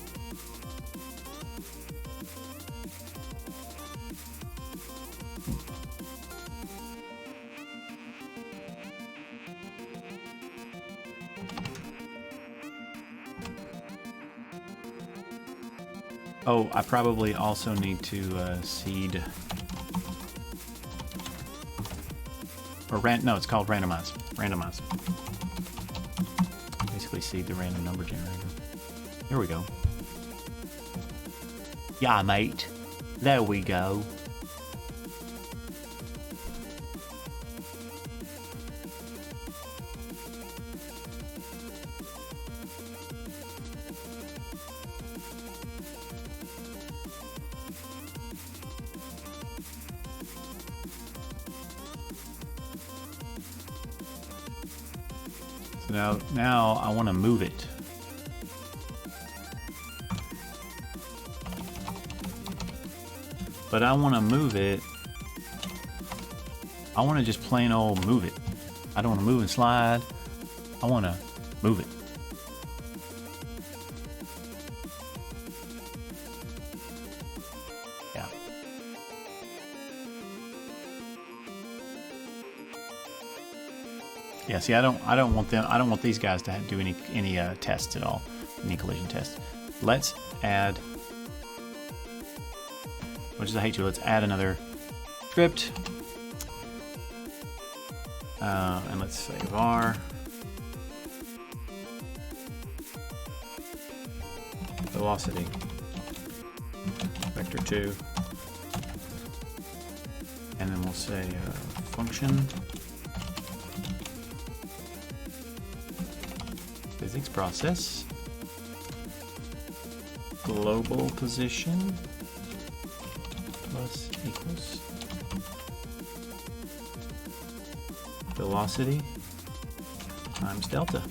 Oh, I probably also need to seed, or no, it's called randomize. Randomize. Basically seed the random number generator. Here we go. Yeah, mate. There we go. So now I want to move it. But I want to move it. I want to just plain old move it. I don't want to move and slide. I want to move it. Yeah. Yeah, see, I don't want these guys to do any tests at all, any collision tests. Let's add, which is I hate you. Let's add another script, and let's say var velocity vector 2, and then we'll say function. Physics process, global position plus equals velocity times delta.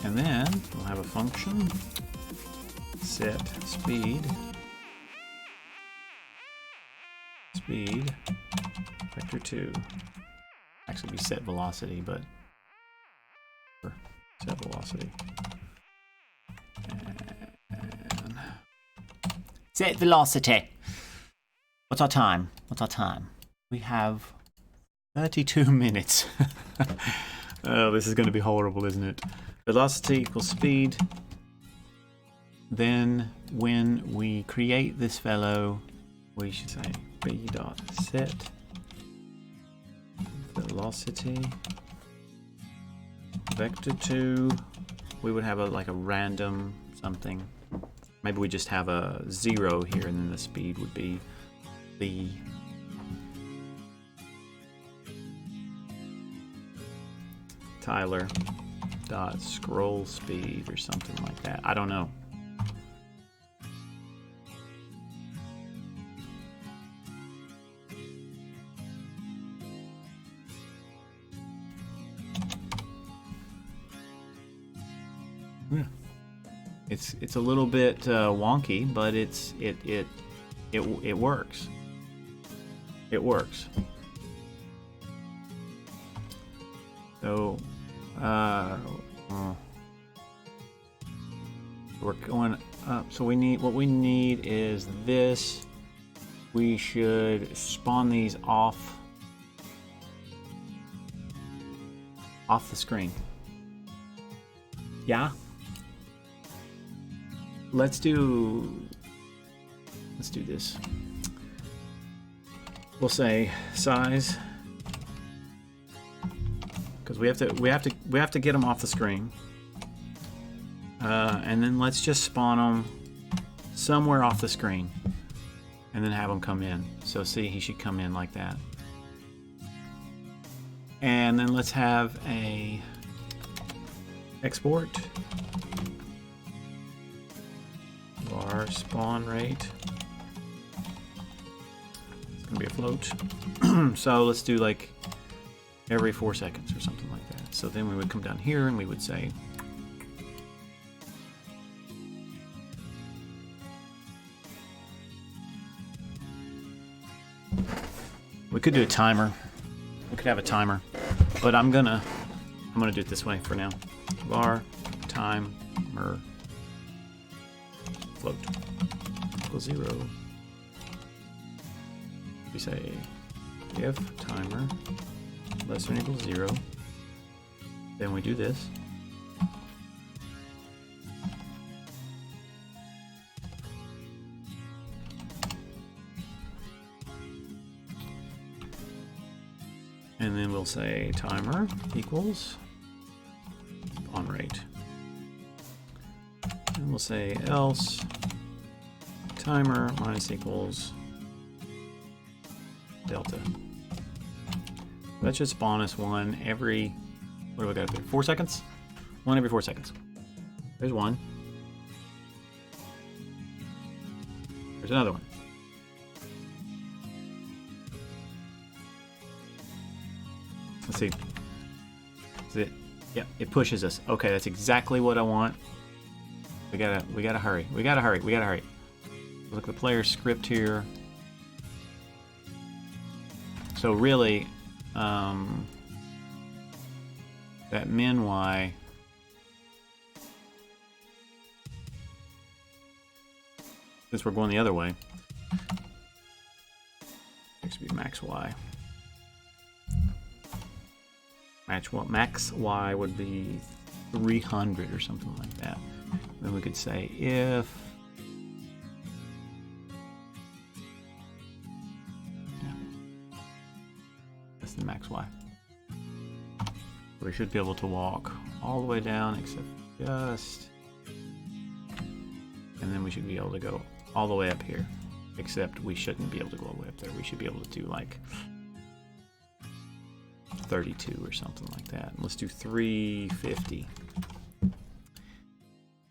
And then we'll have a function set speed vector 2. Actually, we set velocity, but set velocity and set velocity. What's our time? We have 32 minutes. Oh, this is going to be horrible, isn't it? Velocity equals speed. Then when we create this fellow, we should say b dot set velocity vector 2. We would have like a random something. Maybe we just have a 0 here, and then the speed would be the Tyler dot scroll speed or something like that. I don't know. Yeah. It's a little bit wonky, but it works. It works. So we're going up. So what we need is this. We should spawn these off the screen. Yeah. Let's do this. We'll say size, because we have to get them off the screen, and then let's just spawn them somewhere off the screen, and then have him come in. So see, he should come in like that. And then let's have a export var spawn rate. It's gonna be a float. So let's do like every 4 seconds or something like that. So then we would come down here and we would say we could do a timer. We could have a timer, but I'm gonna do it this way for now. Var timer float equals 0. We say if timer less than or equals 0, then we do this. And then we'll say timer equals spawn rate. And we'll say else timer minus equals delta. That should spawn us one every, what do we got there? 4 seconds? One every 4 seconds. There's one. There's another one. Let's see. Is it? Yeah, it pushes us. Okay, that's exactly what I want. We gotta hurry. We gotta hurry. Look at the player script here. So really, that min y since we're going the other way, it should be max y. Max y would be 300 or something like that. Then we could say if that's the max y. We should be able to walk all the way down except just, and then we should be able to go all the way up here, except we shouldn't be able to go all the way up there. We should be able to do like 32 or something like that. Let's do 350.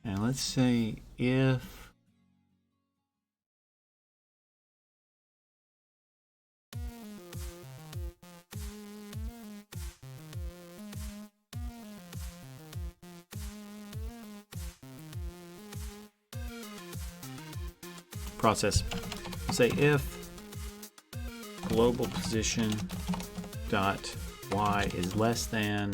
And let's say if process, say if global position dot y is less than,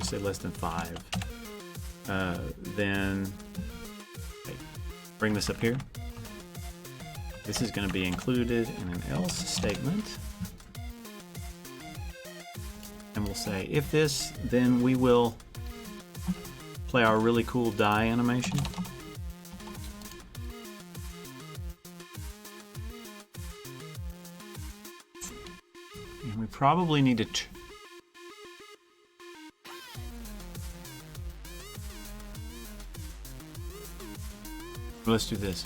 say less than 5, then okay, bring this up here. This is going to be included in an else statement, and we'll say if this, then we will play our really cool die animation. And we probably need to let's do this.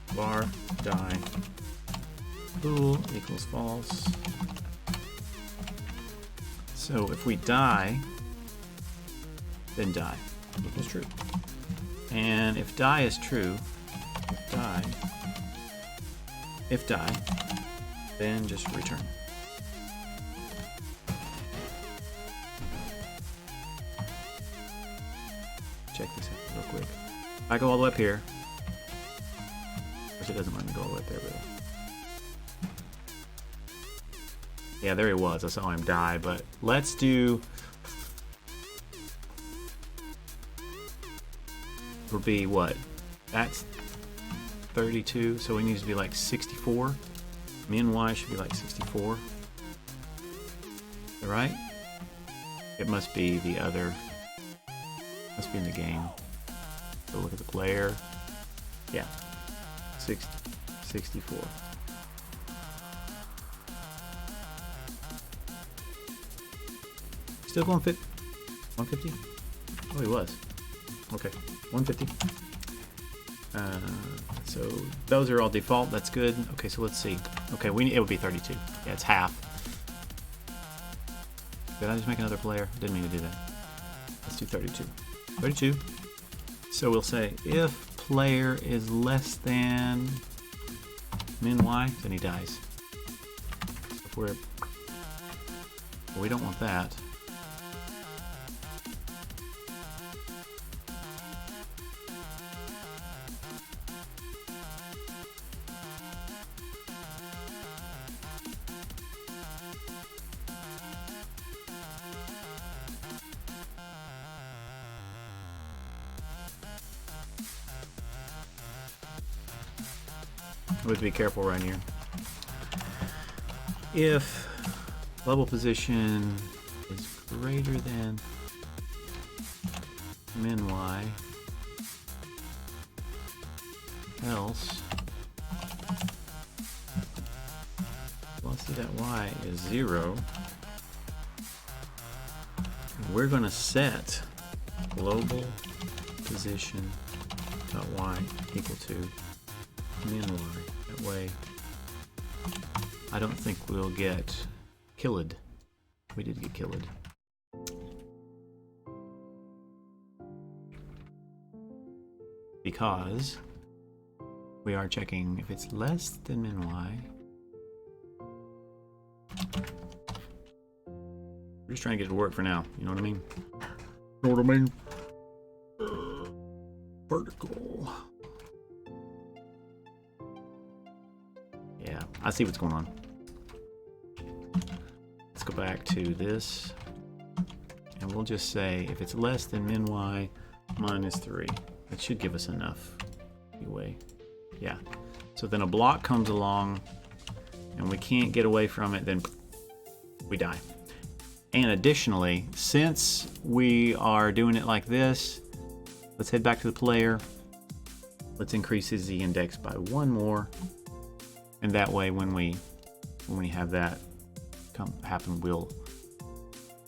Var die bool equals false. So if we die, then die equals true. And if die is true, if die, then just return. Check this out real quick. If I go all the way up here, which it doesn't let me go all the way up there, really. Yeah, there he was. I saw him die, but let's do, will be what? That's 32, so it needs to be like 64. Min y should be like 64. Is that right? It must be the other, must be in the game. So look at the player. Yeah, 64. Still going fit 150? Oh, he was. Okay, 150. So those are all default. That's good. Okay, so let's see. Okay, it would be 32. Yeah, it's half. Did I just make another player? Didn't mean to do that. Let's do 32. 32. So we'll say if player is less than min y, then he dies. If we don't want that. We have to be careful right here. If level position is greater than min y, else velocity that y is 0, we're going to set global position dot y equal to min y. That way I don't think we'll get killed. We did get killed. Because we are checking if it's less than min y. We're just trying to get it to work for now. You know what I mean? Know what I mean? Vertical. Yeah, I see what's going on. Let's go back to this. And we'll just say if it's less than min y minus 3. It should give us enough anyway. Yeah. So then a block comes along and we can't get away from it, then we die. And additionally, since we are doing it like this, let's head back to the player. Let's increase his Z index by 1 more. And that way when we have that happen, we'll...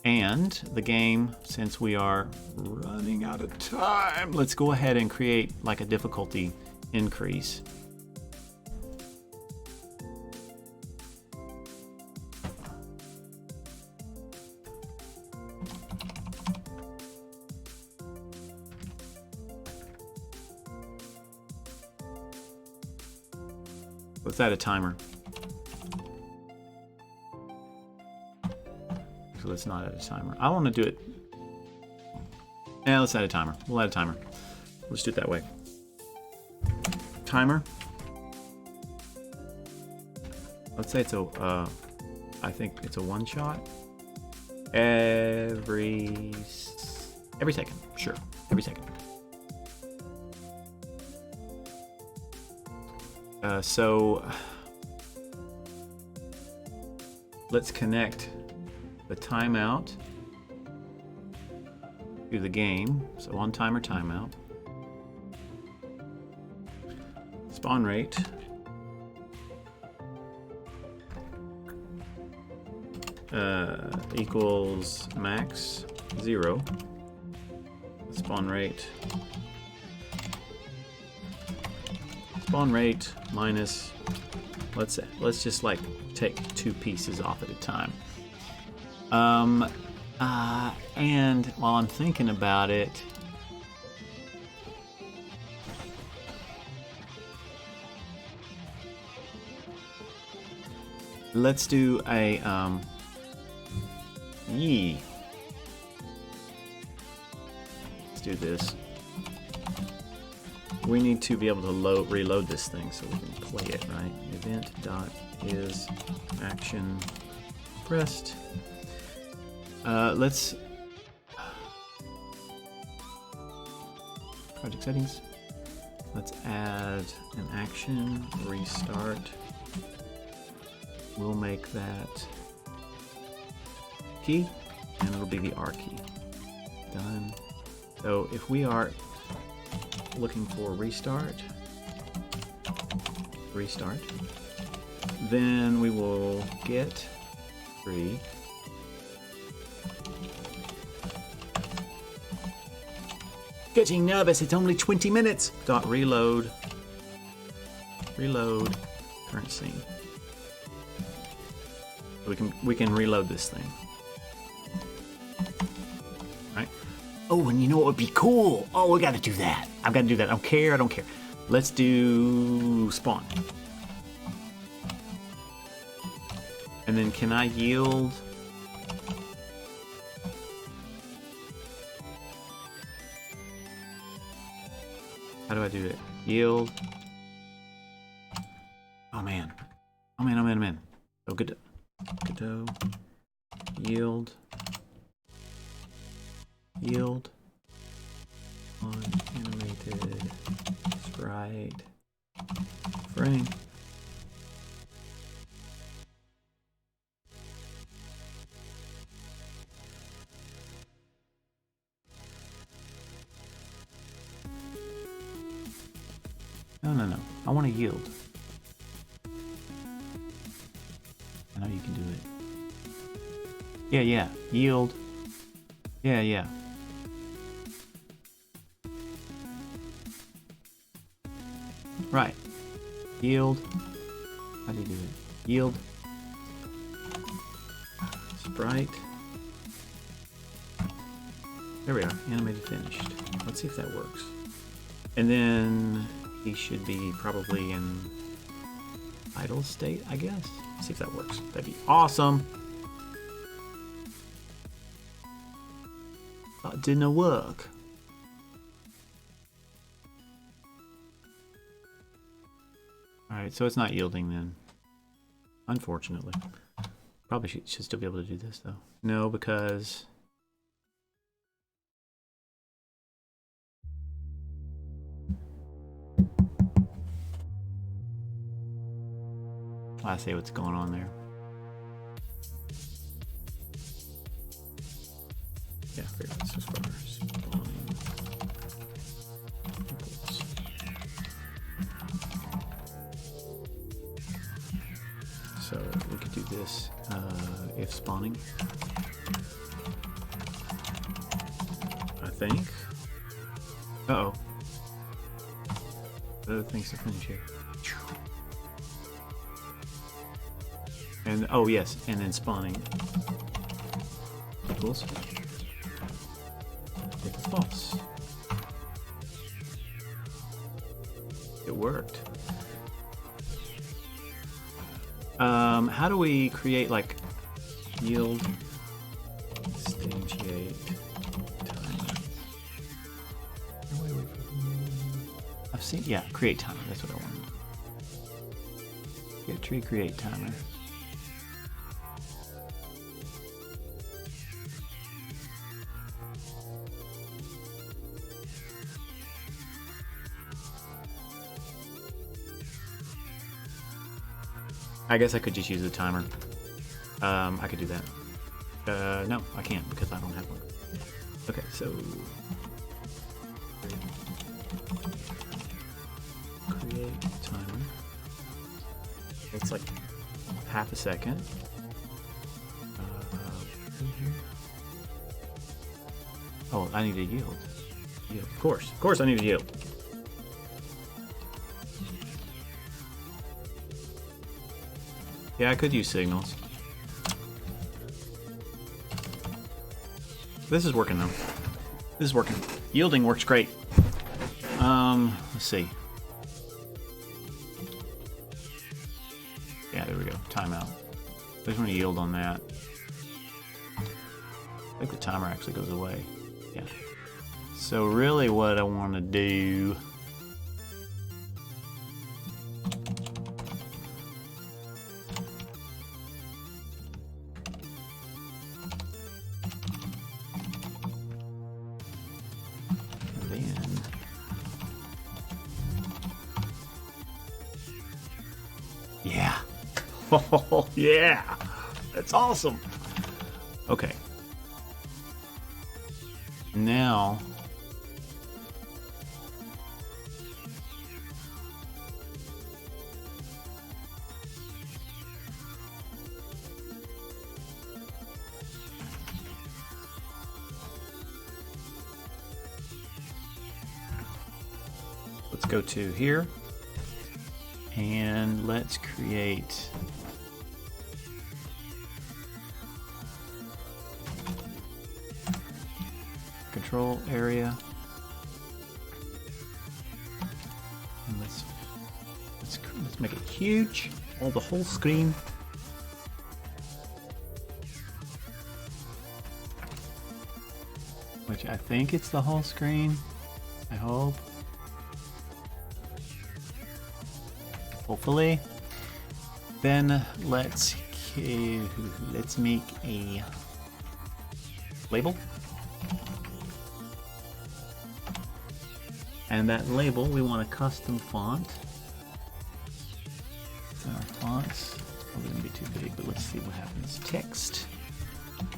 And the game, since we are running out of time, let's go ahead and create like a difficulty increase. Let's add a timer. So let's not add a timer. I want to do it. Yeah, let's add a timer. We'll add a timer. Let's do it that way. Timer. Let's say it's a, I think it's a one shot. Every second. Sure. Every second. So let's connect the timeout to the game. So on timer timeout. Spawn rate. Equals max 0. Spawn rate. Spawn rate minus, let's just like take 2 pieces off at a time. And while I'm thinking about it, let's do a let's do this. We need to be able to reload this thing so we can play it, right? Event dot is action pressed. Let's project settings. Let's add an action restart. We'll make that key, and it'll be the R key. Done. So if we are looking for restart, then we will get 3. Getting nervous. It's only 20 minutes. Dot reload. Reload. Current scene. We can reload this thing. Right? Oh, and you know what would be cool? Oh, we gotta do that. I've gotta do that. I don't care. I don't care. Let's do spawn. And then can I yield? How do I do it? Yield. Oh man. Oh man, oh man, oh man. Oh, good. Godot. Yield. Yield. On animated sprite frame. No. I want to yield. I know you can do it. Yeah. Yield. Yeah. Right. Yield. How do you do it? Yield. Sprite. There we are. Animated finished. Let's see if that works. And then he should be probably in idle state, I guess. See if that works. That'd be awesome. That didn't work. Alright, so it's not yielding then. Unfortunately. Probably should still be able to do this though. No, because... I see what's going on there. Yeah, here it is as far as spawning equals. So we could do this if spawning. I think. Uh-oh. Other things to finish here. And oh yes, and then spawning equals if it's false. It worked. How do we create like yield instantiate timer? I've seen create timer. That's what I wanted. Get tree create timer. I guess I could just use the timer. I could do that. No, I can't because I don't have one. Okay, so create timer. It's like half a second. Oh, I need to yield. Of course, I need to yield. Yeah, I could use signals. This is working though. This is working. Yielding works great. Let's see. Yeah, there we go. Timeout. I just want to yield on that. I think the timer actually goes away. Yeah. So really what I want to do... Yeah. Oh, yeah. That's awesome. Okay. Now... go to here and let's create control area. And let's make it huge, all the whole screen. Which I think it's the whole screen. I hope. Hopefully. Then let's make a label. And that label, we want a custom font. So our fonts probably gonna be too big, but let's see what happens. Text.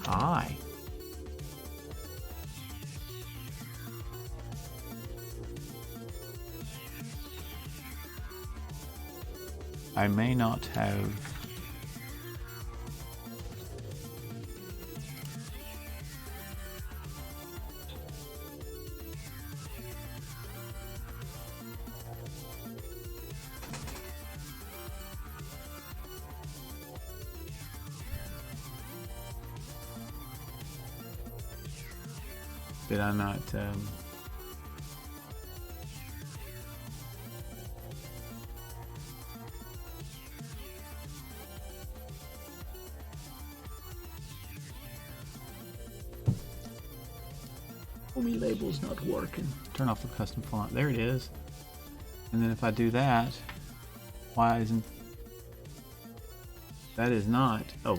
Hi. I may not have did I not me label's not working. Turn off the custom font. There it is. And then if I do that, why isn't that is not? Oh,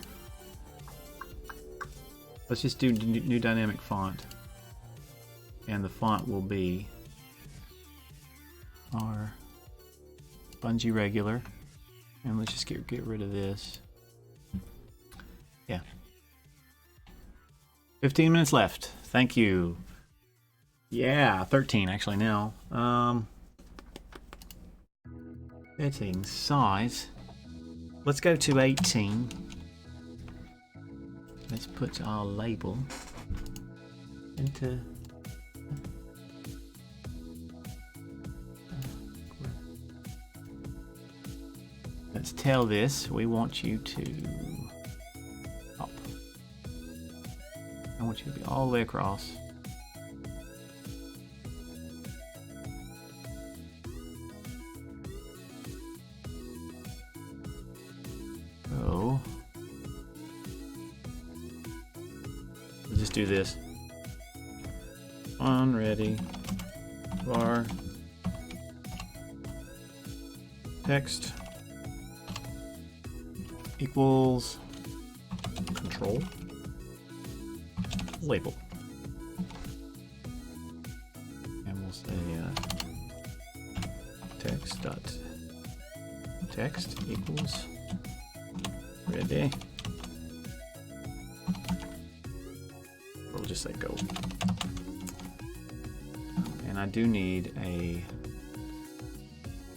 let's just do new dynamic font, and the font will be our Bungee regular. And let's just get rid of this. Yeah. 15 minutes left. Thank you. Yeah, 13 actually now. Setting size. Let's go to 18. Let's put our label into. Let's tell this we want you to up. I want you to be all the way across. So we'll just do this. On ready. Var text equals control label, and we'll say text equals ready. We'll just say go. And I do need a.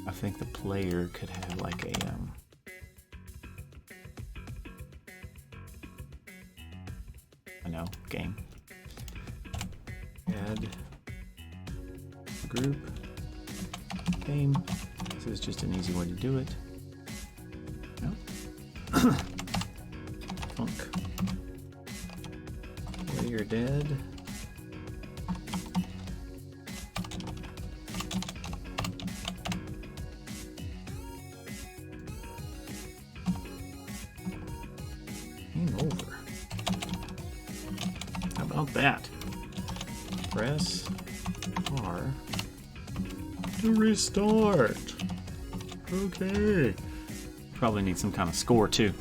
I think the player could have like a game. Add group game. This is just an easy way to do it. No. Funk. Player dead. Game over. That. Press R to restart. Okay. Probably need some kind of score too.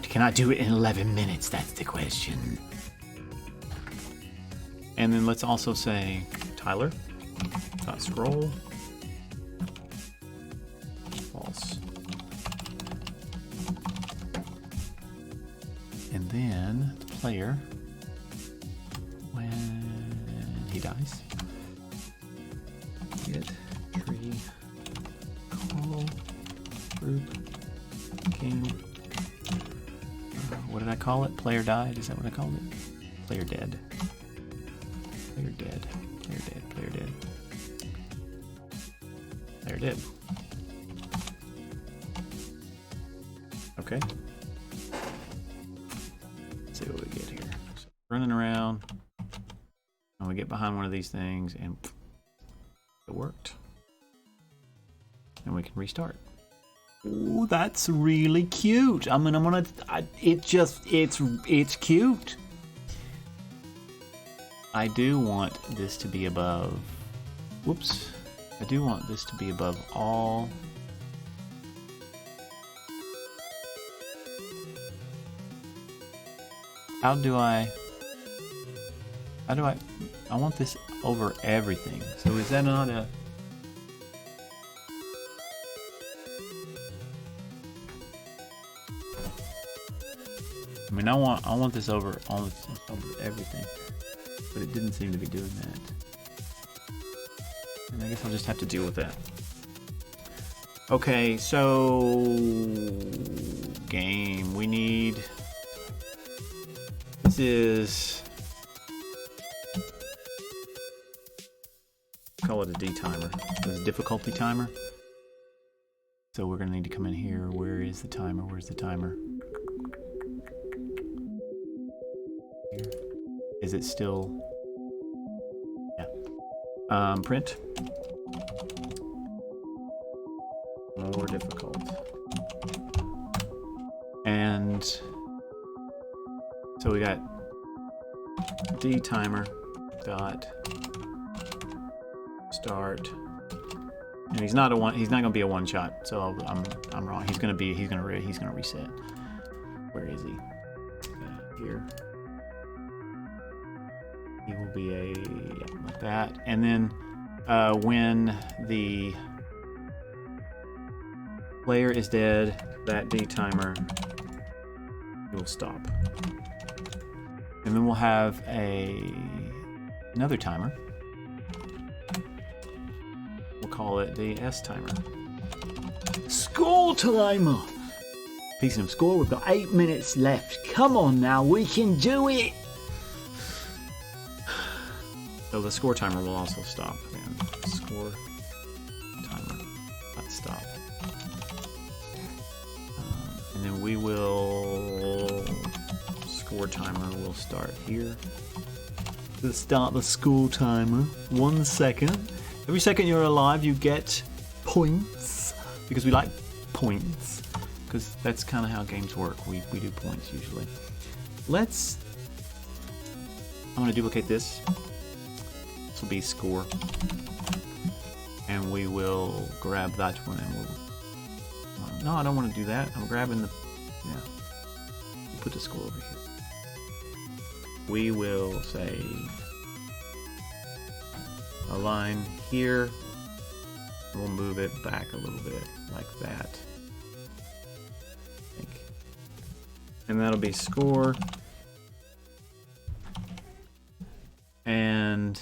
Can I do it in 11 minutes? That's the question. And then let's also say Tyler. Scroll. False. And then the player. He dies. Get tree call group game. What did I call it? Player died. Is that what I called it? Player dead. Player dead. Player dead. Player dead. There it did. Okay. Let's see what we get here. So running around, and we get behind one of these things, and it worked. And we can restart. Oh, that's really cute. I mean, it's cute. I do want this to be above. Whoops. I do want this to be above all. I want this over everything. So is that not a... I mean, I want this over everything, but it didn't seem to be doing that. And I guess I'll just have to deal with that. Okay, so game. We need. This is. Call it a D timer. This is a difficulty timer. So we're gonna need to come in here. Where is the timer? Where's the timer? Here. Is it still? Yeah. Print. More difficult. And so we got D timer dot start. And he's not going to be a one shot. So I'm wrong. He's going to reset. Where is he? Here. He will be like that. And then when the player is dead, that D timer will stop. And then we'll have another timer. We'll call it the S timer. Score timer! Speaking of score, we've got 8 minutes left. Come on now, we can do it! So the score timer will also stop. And score timer, not stop. And then we will score timer will start here. Let's start the score timer. 1 second. Every second you're alive, you get points because we like points. Because that's kind of how games work. We do points usually. I'm going to duplicate this. This will be score. And we will grab that one and we'll... No, I don't want to do that. I'm grabbing the... Yeah. We'll put the score over here. We will say... a line here. We'll move it back a little bit like that. I think. And that'll be score. And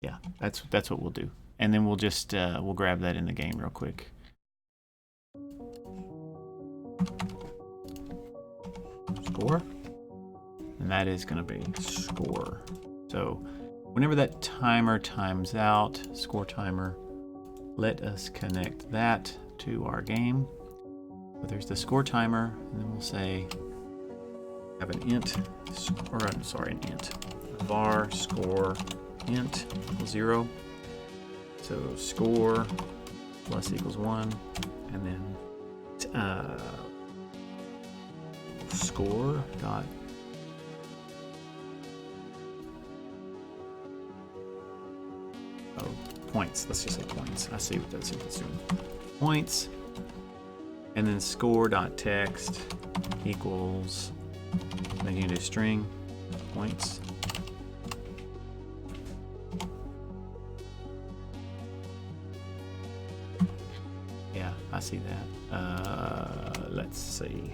yeah, that's what we'll do. And then we'll just we'll grab that in the game real quick. Score. And that is going to be score. So whenever that timer times out, score timer, let us connect that to our game. So there's the score timer, and then we'll say, have an int, or I'm sorry, an int, var score int equals 0. So score plus equals 1, and then score dot points. Let's just say points. I see what that's doing. Points, and then score.text equals, then you do string points. Yeah, I see that. Let's see.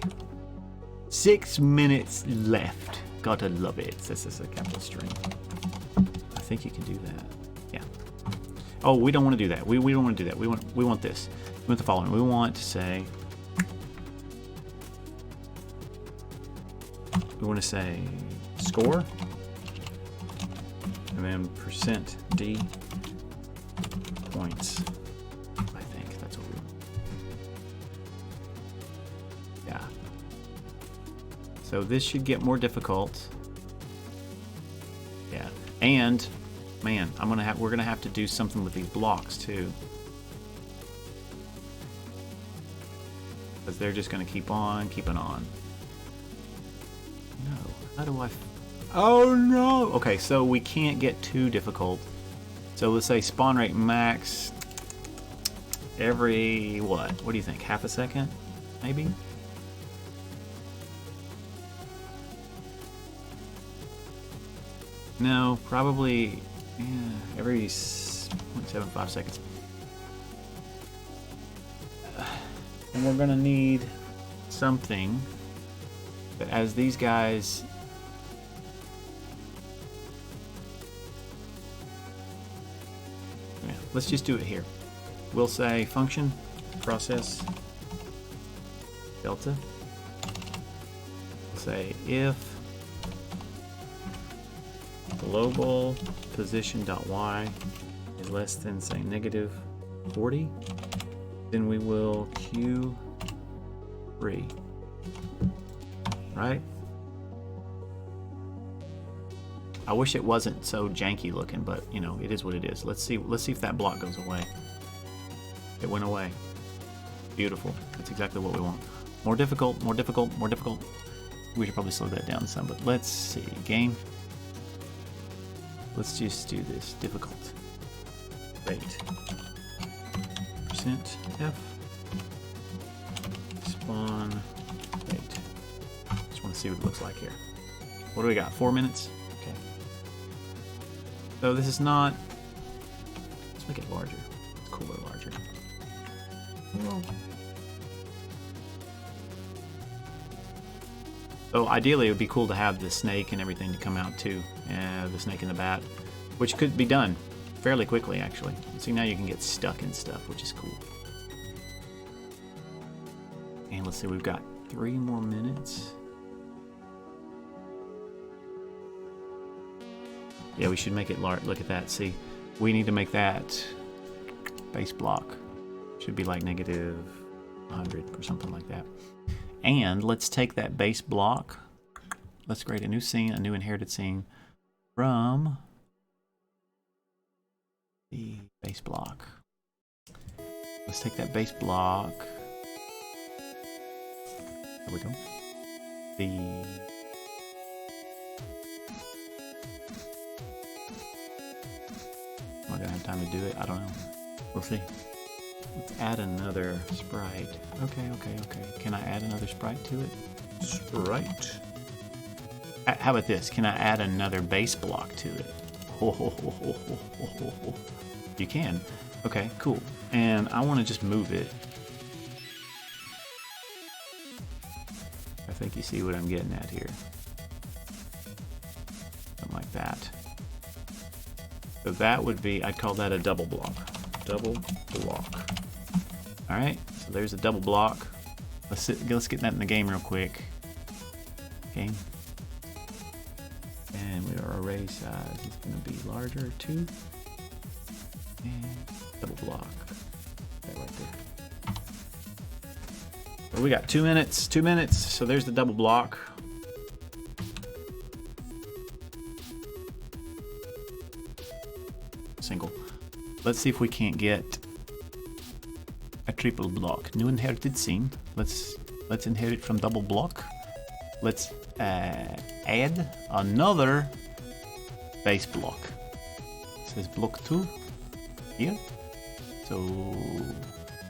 6 minutes left. Gotta love it. This is a capital string. I think you can do that. Yeah. Oh, we don't want to do that. We don't want to do that. We want this. We want the following. We want to say. We want to say score, and then %d points. I think that's what we. Yeah. So this should get more difficult. Yeah, and man, we're gonna have to do something with these blocks too, because they're just gonna keep on keeping on. No, how do I? Oh no! Okay, so we can't get too difficult. So let's say spawn rate max every what? What do you think? Half a second, maybe? No, probably every 0.75 seconds. And we're gonna need something that as these guys let's just do it here. We'll say function process delta. We'll say if global position.y is less than, say, negative 40, then we will Q3, right? I wish it wasn't so janky looking, but you know, it is what it is. Let's see if that block goes away. It went away. Beautiful. That's exactly what we want. More difficult, more difficult, more difficult. We should probably slow that down some, but let's see. Game. Let's just do this. Difficult. Rate. Percent F. Spawn rate. Just want to see what it looks like here. What do we got? 4 minutes? Okay. So this is not. Let's make it larger. It's cooler larger. Well. So ideally it would be cool to have the snake and everything to come out too. The snake and the bat, which could be done fairly quickly actually. See, now you can get stuck in stuff, which is cool. And let's see, we've got 3 more minutes. Yeah, we should make it large. Look at that. See, we need to make that base block. Should be like negative 100 or something like that. And let's take that base block. Let's create a new scene, a new inherited scene from the base block. Let's take that base block. There we go. Am I gonna have time to do it? I don't know. We'll see. Let's add another sprite. Okay. Can I add another sprite to it? Sprite. How about this? Can I add another base block to it? You can. Okay, cool. And I want to just move it. I think you see what I'm getting at here. Something like that. So that would be, I'd call that a double block. Double block. Alright, so there's a double block. Let's get that in the game real quick. Game. And our array size is going to be larger too. And double block. That right there. So we got 2 minutes. 2 minutes. So there's the double block. Single. Let's see if we can't get a triple block. New inherited scene. Let's inherit from double block. Let's add another base block. It says block 2 here. So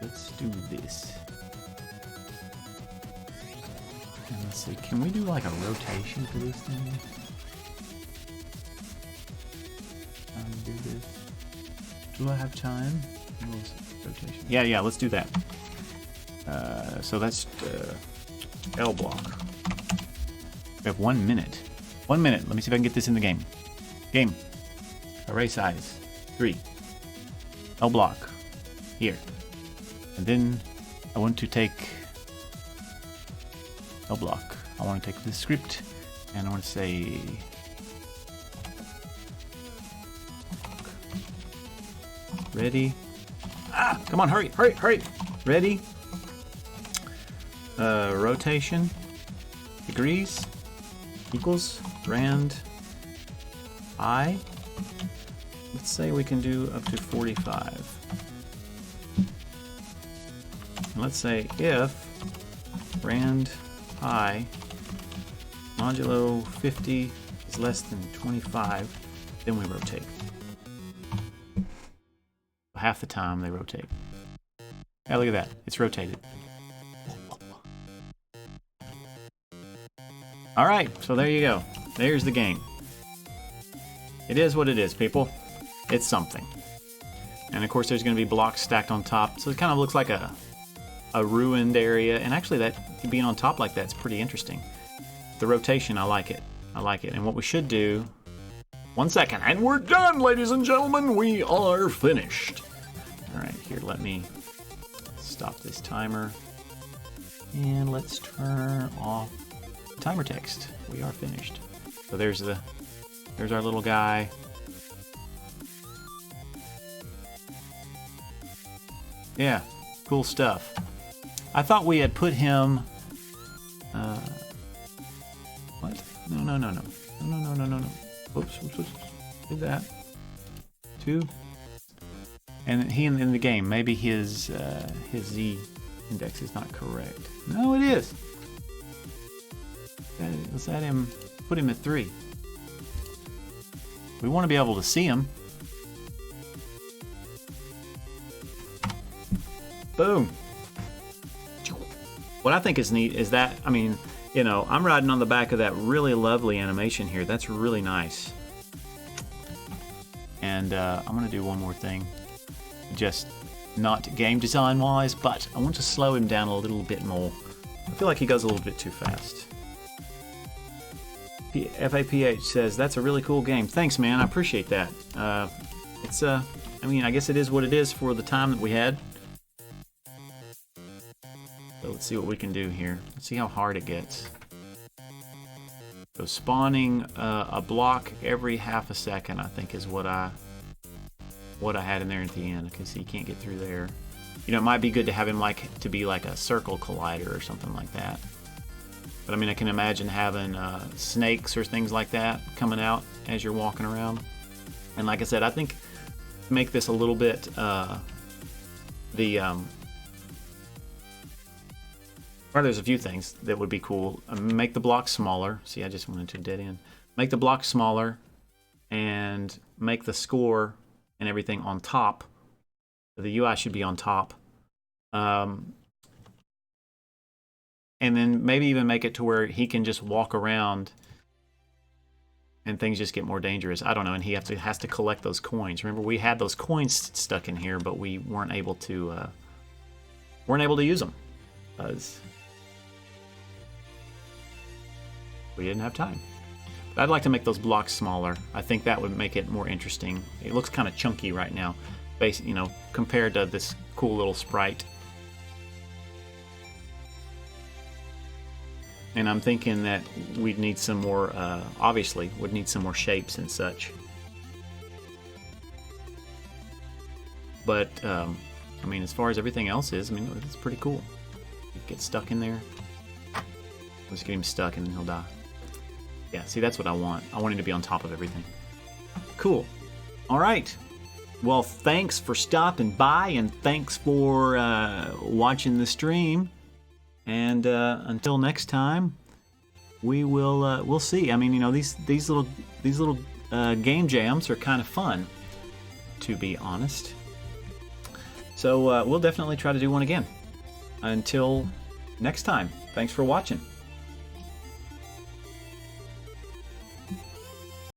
let's do this. And let's see, can we do like a rotation for this thing? Do this. Do I have time? Rotation. Yeah, let's do that. So that's L block. We have 1 minute. 1 minute. Let me see if I can get this in the game. Game. Array size 3. L block. Here. And then I want to take L block. I want to take this script and I want to say ready Come on, hurry, hurry, hurry. Ready? Rotation. Degrees. Equals. Rand. I. Let's say we can do up to 45. And let's say if rand I modulo 50 is less than 25, then we rotate. Half the time they rotate. Hey, look at that. It's rotated. Alright, so there you go. There's the game. It is what it is, people. It's something. And of course there's going to be blocks stacked on top, so it kind of looks like a ruined area. And actually that being on top like that's pretty interesting. The rotation, I like it. I like it. And what we should do... 1 second, and we're done, ladies and gentlemen. We are finished. Alright, here, let me stop this timer. And let's turn off timer text. We are finished. So there's our little guy. Yeah, cool stuff. I thought we had put him... what? No. Whoops. Did that. 2. And he in the game, maybe his Z index is not correct. No, it is. Let's add him, put him at 3. We want to be able to see him. Boom. What I think is neat is that, I mean, you know, I'm riding on the back of that really lovely animation here. That's really nice. And I'm going to do one more thing. Just not game design wise, but I want to slow him down a little bit more. I feel like he goes a little bit too fast. FAPH says, that's a really cool game. Thanks, man. I appreciate that. It's, I mean, I guess it is what it is for the time that we had. So let's see what we can do here. Let's see how hard it gets. So spawning a block every half a second, I think, is what I had in there at the end. I can see you can't get through there. You know, it might be good to have him to be like a circle collider or something like that. But I mean, I can imagine having snakes or things like that coming out as you're walking around. And like I said, I think make this a little bit or there's a few things that would be cool. Make the block smaller. See, I just went into a dead end. Make the block smaller and make the score and everything on top. The UI should be on top. And then maybe even make it to where he can just walk around and things just get more dangerous. I don't know, and he has to collect those coins. Remember, we had those coins stuck in here, but we weren't able to use them because we didn't have time. But I'd like to make those blocks smaller. I think that would make it more interesting. It looks kind of chunky right now, you know, compared to this cool little sprite. And I'm thinking that we'd need some more, obviously, would need some more shapes and such. But, I mean, as far as everything else is, I mean, it's pretty cool. You get stuck in there. Let's get him stuck and then he'll die. Yeah, see, that's what I want. I want him to be on top of everything. Cool. All right. Well, thanks for stopping by and thanks for watching the stream. And until next time, we'll see. I mean, you know, these little game jams are kind of fun, to be honest. So we'll definitely try to do one again. Until next time, thanks for watching.